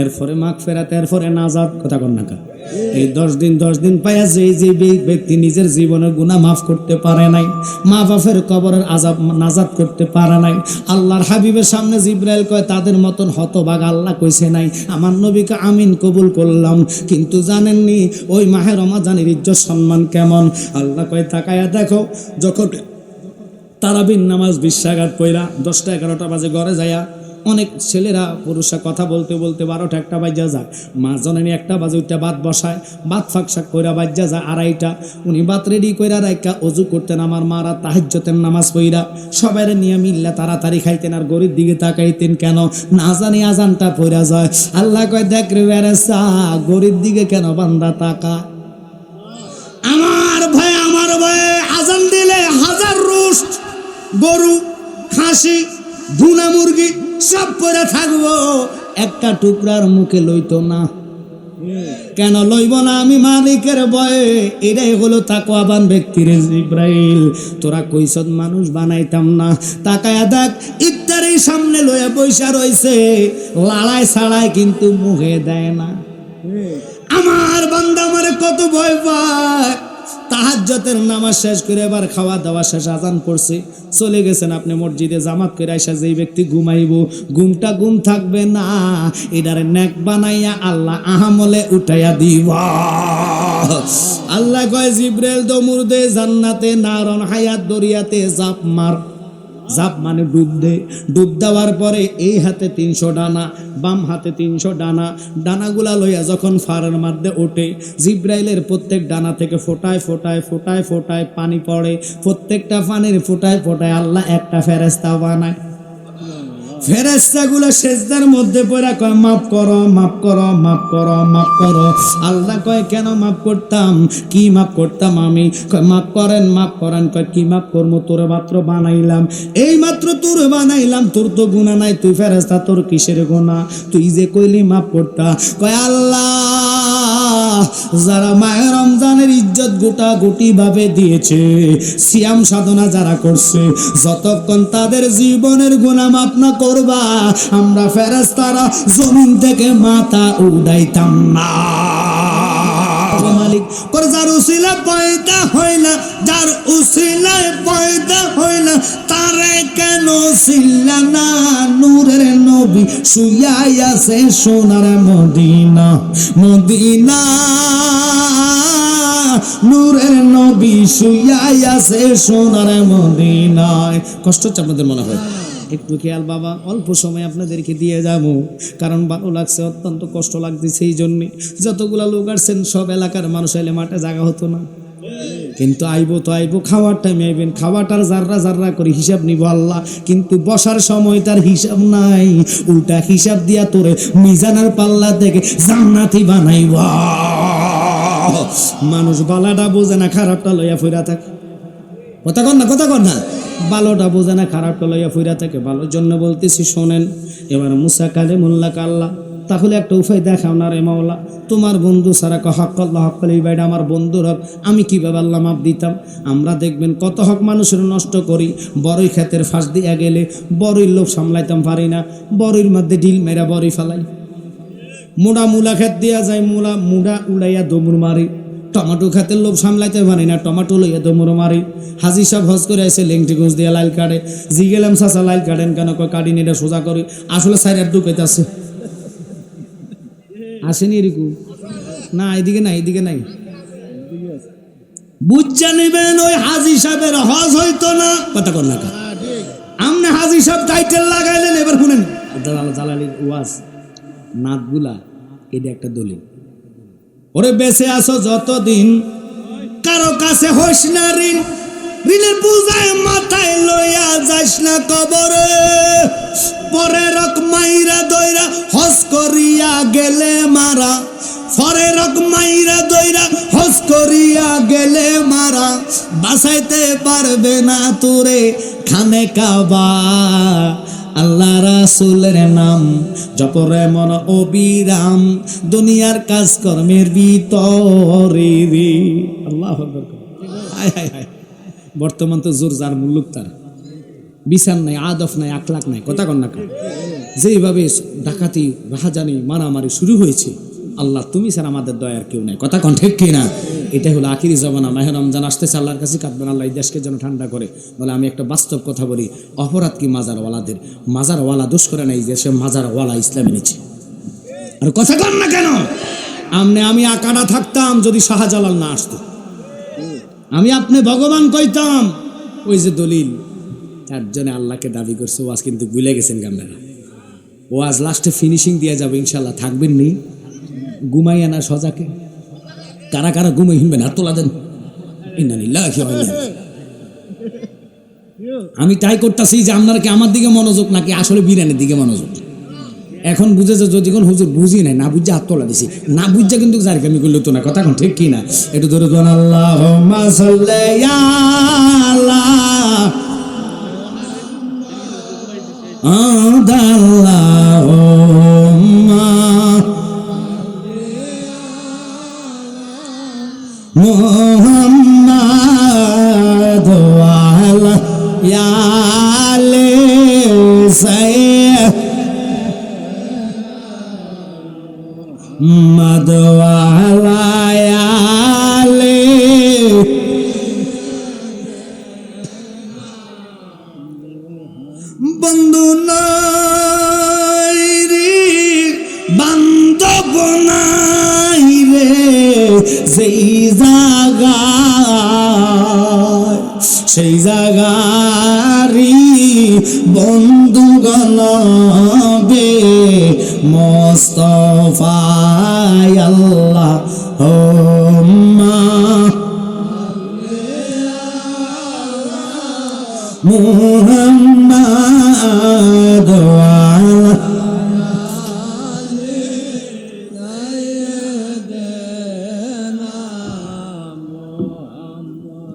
এরপরে মাগফিরাত, এরপরে নাজাত। কথা কোন না কা? এই 10 দিন পায়া যে ব্যক্তি নিজের জীবনের গুনাহ মাফ করতে পারে নাই, মা বাপের কবরের আযাব নাজাত করতে পারে নাই, আল্লাহর হাবিবের সামনে জিবরাইল কয় তাদের মতন হতভাগা আল্লাহ কইছে নাই। আমার নবীকে আমিন কবুল করলাম। কিন্তু জানেননি ওই মাহে রমাদানের ইজ্জত সম্মান কেমন? আল্লাহ কয় তাকায়া দেখো, যখন তারাবির নামাজ বিশ্বাঘাত কইরা 10টা 11টা বাজে ঘরে যায়া, অনেক ছেলেরা পুরুষরা কথা বলতে বলতে 12টা 1টা বাজা যায়। মা জননী 1টা বাজে উঠটা ভাত বসায়, ভাত ফাঁকশাক কইরা বাজা যায় 2:30টা। উনি ভাত রেডি কইরা রাইকা অজু করতেন, আমার মারা তাহাজ্জুদের নামাজ পইরা সবাই নিয়ে মিল্লা তাড়াতাড়ি খাইতেন। আর গরির দিকে তাকাইতেন কেন? না জানি আজানটা পইরা যায়। আল্লাহ কয় দেখ রে বেরেসা, গরির দিকে কেন বান্দা তাকা? আমার ভয়ে আজান দিলে 1000 রোস্ট গরু, খাসি, ভুনা মুরগি সব পরে থাকবো, একটা টুকরার মুখে লইতো না। কেন লইব না? আমি মালিকের ভয়ে। এটাই হলো তাকওয়াবান ব্যক্তির। জিবরাইল তোরা কইছত মানুষ বানাইতাম না, তাকায়া দেখ ইফতারের সামনে লইয়া পয়সা রইছে, লাড়ায় ছাড়ায় কিন্তু মুখে দেয় না। আমার বান্দা আমারে কত ভয় পায়। তাহাজ্জুদের নামাজ শেষ করে এবার খাওয়া দাওয়া শেষ, আজান পড়ছে, চলে গেছেন আপনি মসজিদে জামাত করে আইসা, যেই ব্যক্তি ঘুমাইব, ঘুমটা ঘুম থাকবে না, এটারে নেক বানাইয়া আল্লাহ আহামলে উঠাইয়া দিবা। আল্লাহ কয় জিবরাইল দমুর দে, জান্নাতে নারন হায়াত দরিয়াতে জাপ মার। জাপ মানে ডুব দে। ডুব দেওয়ার পরে এই হাতে 300 ডানা, বাম হাতে 300 ডানা, ডানাগুলা লইয়া যখন ফারের মধ্যে ওঠে, জিবরাইলের প্রত্যেক ডানা থেকে ফোটায় ফোটায় ফোটায় ফোটায় পানি পড়ে। প্রত্যেকটা পানির ফোটায় ফোটায় আল্লাহ একটা ফেরেশতা বানায়। ফেরেশতাগুলো সেজদার মধ্যে পড়া কয় মাফ করো মাফ করো মাফ করো মাফ করো। আল্লাহ কয় কেন মাফ করতাম? কি মাফ করতাম আমি? কয় মাফ করেন মাফ করেন। কয় কি মাফ করবো? তোরে মাত্র বানাইলাম, এই মাত্র তোরে বানাইলাম, তোর তো গুনাহ নাই, তুই ফেরেশতা, তোর কিসের গুনাহ? তুই যে কইলি মাফ করতা। কয় আল্লাহ, যারা মাহে রমজানের ইজ্জত গোটা গুটি ভাবে দিয়েছে, সিয়াম সাধনা যারা করছে, যতক্ষণ তাদের জীবনের গুনাহ মাফ না করবা, আমরা ফেরেশতারা জমিন থেকে মাথা উঠাইতাম না। মালিক কর যার উসিলা পয়দা হয় না, যার উসিলায় পয়দা হয় না, তারে কেন ছিলা না? নূরের নবী শুয়াই আছে সোনার মদিনা, মদিনা নূরের নবী শুয়াই আছে সোনার মদিনায়। কষ্ট হচ্ছে আপনাদের মনে হয়? একটু খেয়াল বাবা, অল্প সময় আপনাদেরকে দিয়ে যাব, কারণ ভালো লাগছে, অত্যন্ত কষ্ট লাগতেছে। এই জন্যে যতগুলা লোক আসছেন সব এলাকার মানুষ এলে মাঠে জায়গা হতো না, কিন্তু আইবো তো আইবো, খাওয়ার টাইমে আইবেন, খাওয়াটার জাররা জাররা করে হিসাব নিব আল্লাহ, কিন্তু বসার সময় তার হিসাব নাই। উল্টা হিসাব দিয়া তোরে মিজানের পাল্লা থেকে জান্নাতি বানাইবা। মানুষ বালাটা বোঝে না, খারাপটা লইয়া ফিরা থাকে। কথা কর না, কথা কর না। ভালোটা বোঝে না, খারাপটা লইয়া ফিরা থাকে। ভালোর জন্য বলতেছি, শোনেন। এবার মুসা কালিমুল্লাহ আল্লাহ, তাহলে একটা উপায় দেখাও না রে মাওলা, তোমার বন্ধু সারা হক আল্লাহ হক এই বাইটা আমার বন্ধুর হক, আমি কিভাবে আল্লাহ মাপ দিতাম? আমরা দেখবেন কত হক মানুষের নষ্ট করি। বড়ই ক্ষেতের ফাঁস দিয়া গেলে বড়ই লোভ সামলাইতাম পারি না, বড়ির মধ্যে ঢিল মেরা বড়ি ফেলাই। মূলা ক্ষেত দিয়া যায়, মুড়া উড়াইয়া দমুর মারি। টমাটো খাতের লোভ সামলাইতে পারি না, টমাটো লইয়া দমুর মারি। হাজি সাহেব হজ করে এসে লেংটি গোঁজ দিয়ে লাইল কাটে। জি গেলাম চাচা লাইল কাটেন কেন? কাটিনি, এটা সোজা করি। আসলে সাইড ঢুকাইতে আছে, আসেনি এরকম না, এদিকে নাই, এদিকে নাই, বুঝা নিবেন ওই হাজি সাহেবের হজ হইতো না, কথা কর না আমনে হাজি সাহেব টাইটেল লাগাইলেন। এবার শুনেন জালালির ওয়াজ নাতগুলা, এটা একটা দলিল। ওরে বেঁচে আসো যতদিন কারো কাছে হইস না ঋণ, ঋণের বুঝায় মাথায় লইয়া যাইস না কবরে। পরে রক মাইরা দইরা হজ করিয়া গেলে মারা, পরে রক মাইরা দইরা হজ করিয়া গেলে মারা, বাঁচাইতে পারবে না তোরে খানে কাবা। আল্লাহ রাসূলের নাম জপরে মন অবিরাম, দুনিয়ার কাজকর্মের ভিতরে রে। আল্লাহু আকবার। হায় হায় হায়, বর্তমান তো জোর যার মুল্লুক তার, বিচার নাই, আদব নাই, আখলাক নাই, কথা কন না। যেভাবে ডাকাতি, রাহাজানি, মারামারি শুরু হয়েছে, আল্লাহ তুমি স্যার আমাদের দয়ার কেউ নাই, কথা কন ঠিক কিনা? এটা হলো আখিরি জমানা, মাহে রমজান আসতেছে, আল্লাহর কাছে কাঁদবেন আল্লাহ এই দেশকে যেন ঠান্ডা করে। বলে আমি একটা বাস্তব কথা বলি, অপরাধ কি মাজারওয়ালাদের? মাজারওয়ালা দোষ করে নাই, যে সে মাজারওয়ালা ইসলাম এনেছে। আর কথা কন না কেন? আমি আকাটা থাকতাম যদি শাহজালাল না আসতো, আমি আপনি ভগবান কইতাম। ওই যে দলিল, চারজনে আল্লাহকে দাবি করছে, ওয়াজ কিন্তু ভুলে গেছেন আপনারা। ওয়াজ লাস্টে ফিনিশিং দিয়ে যাবে ইনশাল্লাহ, থাকবেন নি? ঘুমাই আনা সজাকে, কারা কারা ঘুমাই হিনবেন হাত তোলা দেন। আমি তাই করতেছি যে আপনারা কি আমার দিকে মনোযোগ নাকি আসলে বিরিয়ানির দিকে মনোযোগ? এখন বুঝেছে যদি কোন হুজুর বুঝি নাই, না বুঝে হাত তোলা দিছি, না বুঝে কিন্তু যারকে আমি করলে তো না, কথা এখন ঠিক কিনা? একটু ধরে ধরুন আল্লাহুম্মা সাল্লি আলা আল্লাহুম্মা মুহাম্মাদ ওয়া আলা আলি সাইয়্যিদ ওয়া আলা আলি। বন্ধু নাই রে, বান্ধব নাই রে, সেই জাগারি বন্ধু গলবে মুস্তাফা আল্লাহ মুহাম্মদ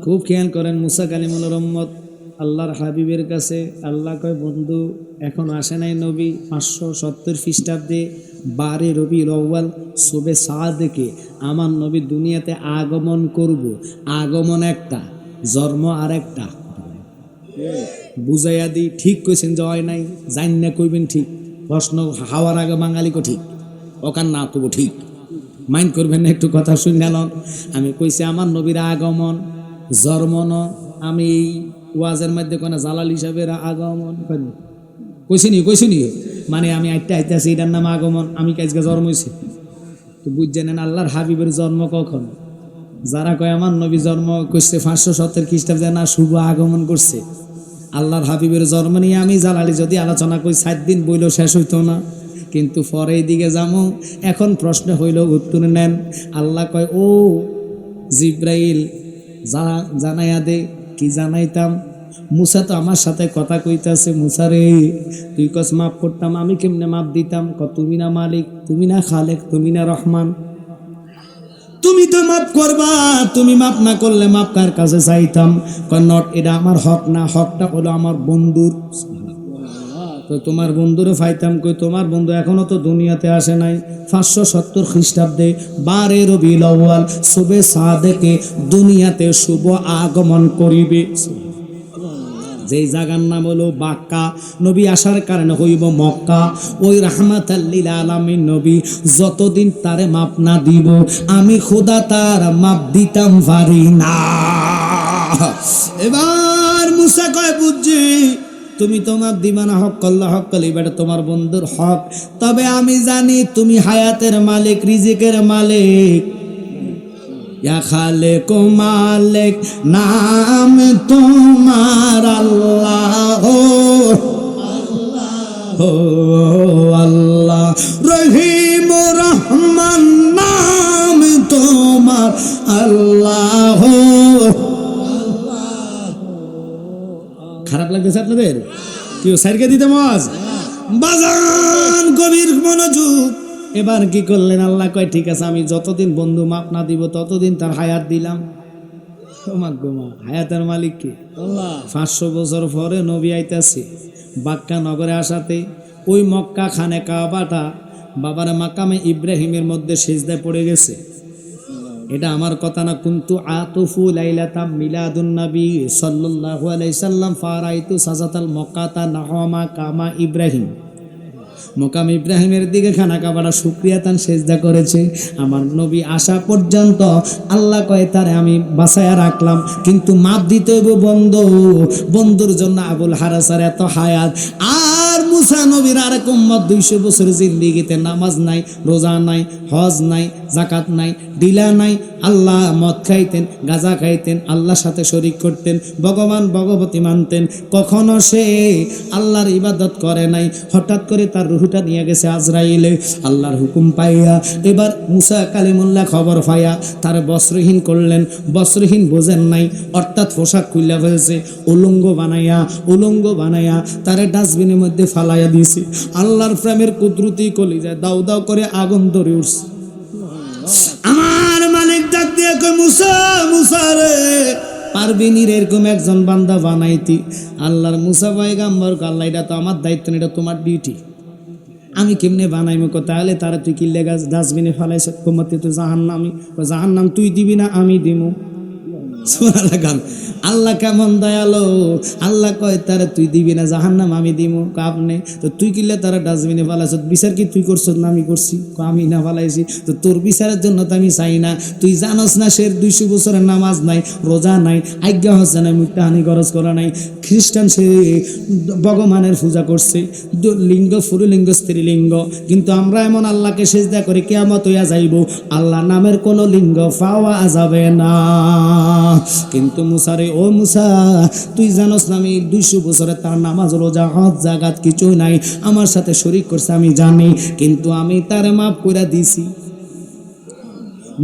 খুব খেয়াল করেন। মুসা কালিমুল্লাহর উম্মত আল্লাহর হাবিবের কাছে আল্লাহ কয়, বন্ধু এখন আসে নাই নবী, 570 খ্রিস্টাব্দে 12 রবিউল আউয়াল সুবে সাদেকে আমার নবী দুনিয়াতে আগমন করব। আগমন একটা, জন্ম আর একটা। বুঝাইয়া দিই, ঠিক কইছেন যে হয় নাই, জান না কইবেন ঠিক। প্রশ্ন হাওয়ার আগে বাঙালিকে ঠিক, ওখান না কব ঠিক, মাইন্ড করবেন না, একটু কথা শুনে লন। আমি কইছি আমার নবীর আগমন, জন্মন। আমি এই ওয়াজের মধ্যে কোনো জালাল হিসাবের আগমন কইছিনি, মানে আমি আইতে আইতেছি, এটার নাম আগমন। আমি কাজকে জন্ম হয়েছি তো বুঝছেন না আল্লাহর হাবিবের জন্ম কখন? যারা কয় আমার নবী জন্ম করছে 570 খ্রিস্টাব্দে, না শুভ আগমন করছে। আল্লাহর হাবিবের জন্ম নিয়ে আমি জালালি যদি আলোচনা করি 7 দিন বইলেও শেষ হইতো না, কিন্তু পরে এইদিকে যাবো। এখন প্রশ্ন হইল, উত্তর নেন। আল্লাহ কয়, ও জিব্রাইল জানাইয়া দে। কি জানাইতাম? মুসা তো আমার সাথে কথা কইতাছে, মুসা রে তুই কস মাফ করতাম, আমি কেমনে মাফ দিতাম? তুমি না মালিক, তুমি না খালেক, তুমি না রহমান, তুমি তো মাফ করবা। তুমি মাফ না করলে মাফ কার কাছে চাইতাম? নট, এটা আমার হক না, হকটা হলো আমার বন্ধুর। তো তোমার বন্ধুরে ফাইতাম কই? তোমার বন্ধু এখনো তো দুনিয়াতে আসে নাই। 570 খ্রিস্টাব্দে 12 রবিউল আউয়াল সুবে সাদেকে দুনিয়াতে শুভ আগমন করিবে। যেই জায়গার নাম হলো বাক্কা, নবী আসার কারণে হইব মক্কা। ওই রাহমাতাল লিল আলামিন নবী যতদিন তারে মাপ না দিব, আমি খোদা তার মাপ দিতাম পারি না। এবার মুসা কয়, বুঝছি তুমি তোমার দিমানা হক কল্লা হক কলি, বেটা তোমার বন্ধুর হক। তবে আমি জানি তুমি হায়াতের মালিক, রিজিকের মালিক। ইয়া খালিক মালিক নাম তোমার আল্লাহ ও আল্লাহ। রহিম রহমান নাম তোমার আল্লাহ। খারাপ লাগতেছে আপনাদের? কেউ সাইরকে দিতে মজ বাজান, গভীর মনোযোগ। এবার কি করলেন? আল্লাহ কয় ঠিক আছে, আমি যতদিন বন্ধু মাপ না দিব ততদিন তার হায়াত দিলাম। হায়াতের মালিক কে? আল্লাহ। 500 বছর পরে নবী আইতাছে, বাক্কা নগরে আসাতে ওই মক্কা খানে কাবাটা বাবার মাকামে ইব্রাহিমের মধ্যে সিজদায় পড়ে গেছে। এটা আমার কথা না, কুনতু আতুফু লাইলাতাম মিলাদুন নবী সাল্লাল্লাহু আলাইহি সাল্লাম ফারাইতু সাজাতাল মক্কাতা নাহমা কামা ইব্রাহিম। মকাম ইব্রাহিমের দিকে খানা কাবাটা শুকরিয়া তান সেজদা করেছে। আমার নবী আসা পর্যন্ত আল্লাহ কয় তারে আমি বাঁচায়া রাখলাম, কিন্তু মাপ দিতে হইব বন্ধুর জন্য আবুল হারাসার এত হায়াত। আর মুসা নবীর আরেক উম্মত 200 বছর জিন্দেগিতে নামাজ নাই, রোজা নাই, হজ নাই, জাকাত নাই, ডিলা নাই। আল্লাহ মদ খাইতেন, গাঁজা খাইতেন, আল্লাহর সাথে শরীক করতেন, ভগবান ভগবতী মানতেন। কখনো সে আল্লাহর ইবাদত করে নাই। হঠাৎ করে তার রুহটা নিয়ে গেছে আজরাইলে আল্লাহর হুকুম পাইয়া। এবার মুসা কালিমুল্লাহ খবর পাইয়া তার বস্ত্রহীন করলেন। বস্ত্রহীন বোঝেন নাই, অর্থাৎ পোশাক খুইলা ফেলছে, উলঙ্গ বানাইয়া তারে ডাস্টবিনের মধ্যে ফালাইয়া দিয়েছে। আল্লাহর প্রেমের কুদরতি কলিজায় দাউ দাউ করে আগুন ধরে উঠছে। আমার মালিক ডাক দিয়ে কই, মুসা মুসা রে, পারবি নি এরকম একজন বান্দা বানাইতি? আল্লাহর মুসা পয়গম্বর আল্লাহ, এটা তো আমার দায়িত্ব না, এটা তোমার ডিউটি। আমি কেমনে বানাইমো? তাহলে তারা তুই কিল্লে গাছ ডাস্টবিনে ফালাইছে, কমতে তো জাহান্নামি। জাহান্নাম তুই দিবি না আমি দিমু। গান আল্লাহ কেমন দয়ালো। আল্লাহ কয় তারা তুই দিবি না, জাহান্নাম আমি দিমু। আপনি তো তুই কিল্লে তারা ডাস্টবিনে ফালাইছ, বিচার কি তুই করছ না আমি করছি? আমি না ফালাইছি তো তোর বিচারের জন্য তো আমি চাই না। তুই জানোস না সে 200 বছরের নামাজ নাই, রোজা নাই, আজ্ঞা হচ্ছে না, মুক্তাহানি খরচ করা নাই। খ্রিস্টান সে ভগবানের পূজা করছে, লিঙ্গ পুরুলিঙ্গ স্ত্রীলিঙ্গ। কিন্তু আমরা এমন আল্লাহকে সিজদা করি কিয়ামত হইয়া যাইব, আল্লাহ নামের কোনো লিঙ্গ পাওয়া যাবে না। কিন্তু মুসারে, ও মুসা তুই জানোস না আমি 200 বছরে তার নামাজ রোজা হজ জাকাত কিছুই নাই, আমার সাথে শরীক করছে আমি জানি, কিন্তু আমি তার মাফ করে দিছি।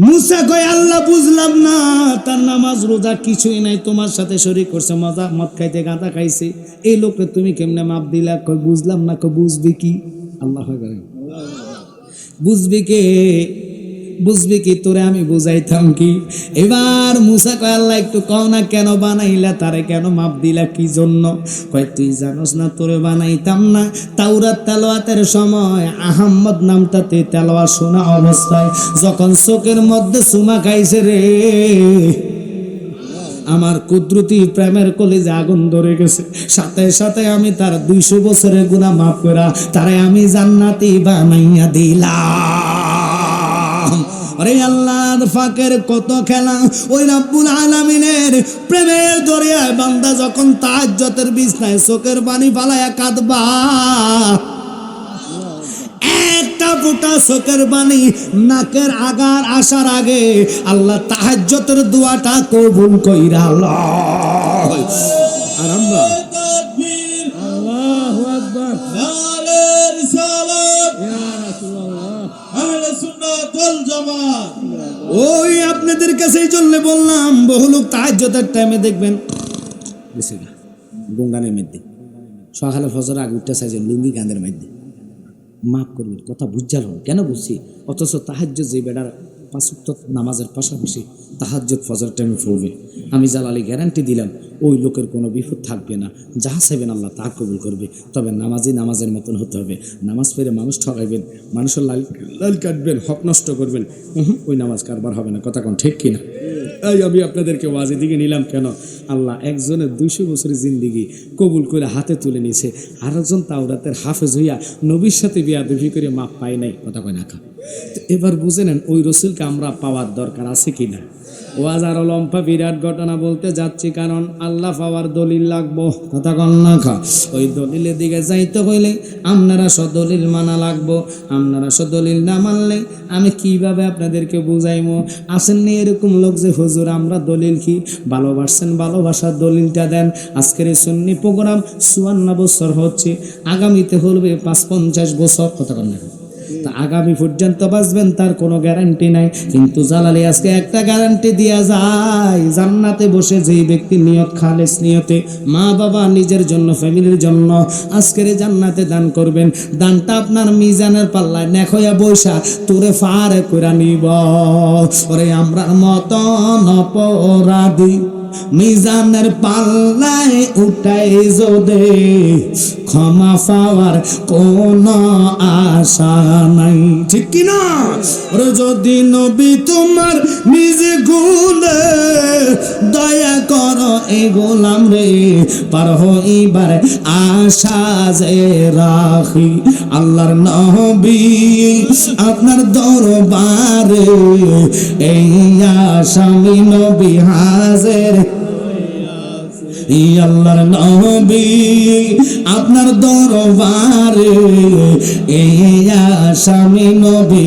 মুসা কয় আল্লাহ বুঝলাম না, তার নামাজ রোজা কিছুই নাই, তোমার সাথে শরীক করছে, মজা মদ খাইতে গাঁদা খাইছে, এই লোককে তুমি কেমনে মাপ দিলা? কয় বুঝলাম না। কয় বুঝবি কি? আল্লাহ বুঝবি কি তোরে আমি বুঝাইতাম কি? এবার মুসা কয় আল্লাহ একটু কও না, কেন বানাইলা তারে, কেন মাপ দিলা, কি জন্য? কয় তুই জানোস না তোরে বানাইতাম না তাওরাত তেলাওয়াতের সময় আহম্মদ নামটাতে তেলাওয়াত শোনা অবস্থায় যখন চোখের মধ্যে চুমা খাইছে রে, আমার কুদরতি প্রেমের কলিজে আগুন ধরে গেছে। সাথে সাথে আমি তার 200 বছরের গুনাহ মাফ করা তারে আমি জান্নাতি বানাইয়া দিলাম। আরে আল্লাহর ফাকের কত খেলা! ওই রব্বুল আলামিনের প্রেমের দরিয়ায় বান্দা যখন তাহাজ্জুদের বিছনায় চোখের পানি ফালায়া কাঁদবা, একটা ফোঁটা চোখের পানি নাকের আগার আসার আগে আল্লাহ তাহাজ্জুদের দোয়াটা কবুল কইরা আল্লাহ। আর আমরা আল্লাহু আকবার, নারে রিসালাত ইয়া রাসূলুল্লাহ, আহলে সুন্নাত ওয়াল জামাত। ওই আপনাদের কাছেই চললে বললাম, বহু লোক তাহাজ্জুদের টাইমে দেখবেন বেশি না গঙ্গানের মধ্যে সকালে ফজর আগে উঠতে চাইছে লুঙ্গি গাঁদের মধ্যে। মাফ করবেন, কথা বুঝাল কেন বুঝছি, অথচ তাহাজ্জুদ যে বেটার 5 ওয়াক্ত নামাজের পাশাপাশি তাহাজ্জুদ ফজর টাইমে পড়বে, আমি জালালি গ্যারান্টি দিলাম ওই লোকের কোনো বিপদ থাকবে না, যাহা চাইবেন আল্লাহ তা কবুল করবে। তবে নামাজি নামাজের মতন হতে হবে। নামাজ পড়ে মানুষ ঠকাইবেন, মানুষের লাল কাটবেন, হক নষ্ট করবেন, ওই নামাজ কারবার হবে না। কথা কোন ঠিক কিনা? এই আমি আপনাদেরকে ওয়াজে দিকে নিলাম কেন, আল্লাহ একজনের 200 বছরের জিন্দিগি কবুল করে হাতে তুলে নিয়েছে, আরেকজন তাওরাতের হাফেজ হইয়া নবীর সাথে বিয়াদবি করে মাপ পায় নাই, কথা কয় না। তো এবার বুঝে নেন ওই রসুলকে আমরা পাওয়ার দরকার আছে কিনা। ওয়াজ আরো লম্বা বিরাট ঘটনা বলতে যাচ্ছি, কারণ আল্লাহ পাওয়ার দলিল লাগবো, কথা কন না খা। ওই দলিলের দিকে যাইতে হইলে আপনারা সদলিল মানা লাগবো। আপনারা সদলিল না মানলে আমি কিভাবে আপনাদেরকে বুঝাইমো? আসেননি এরকম লোক যে হুজুর আমরা দলিল কি, ভালোবাসছেন ভালোবাসার দলিলটা দেন। আজকের এই সুন্নি প্রোগ্রাম 54 বছর হচ্ছে, আগামীতে হলবে 50 বছর, কথা কন না। তা আগামী পর্যন্ত বাঁচবেন তার কোনো গ্যারান্টি নাই, কিন্তু জালালি আজকে একটা গ্যারান্টি দিয়া যায়, জান্নাতে বসে যেই ব্যক্তি নিয়ত খালেস নিয়তে মা বাবা নিজের জন্য ফ্যামিলির জন্য আজকের এই জান্নাতে দান করবেন, দানটা আপনার মিজানের পাল্লায় নেক হইয়া বৈশা তোরে ফারে কইরা নিব। ওরে আমরার মতন অপরাধী মিজানের পাল্লায় উঠাই যদি ক্ষমা পাওয়ার কোন আশা নাই, ঠিক কিনা? ওরে যদি নবী তোমার নিজে গুলে দয়া করো এই গোলাম রে, পার হইবার আশা যে রাখি। আল্লাহর নবী আপনার দরবারে এই আসামি নবী হাজির। আল্লাহর নবী আপনার দরবারে এই আসামি নবী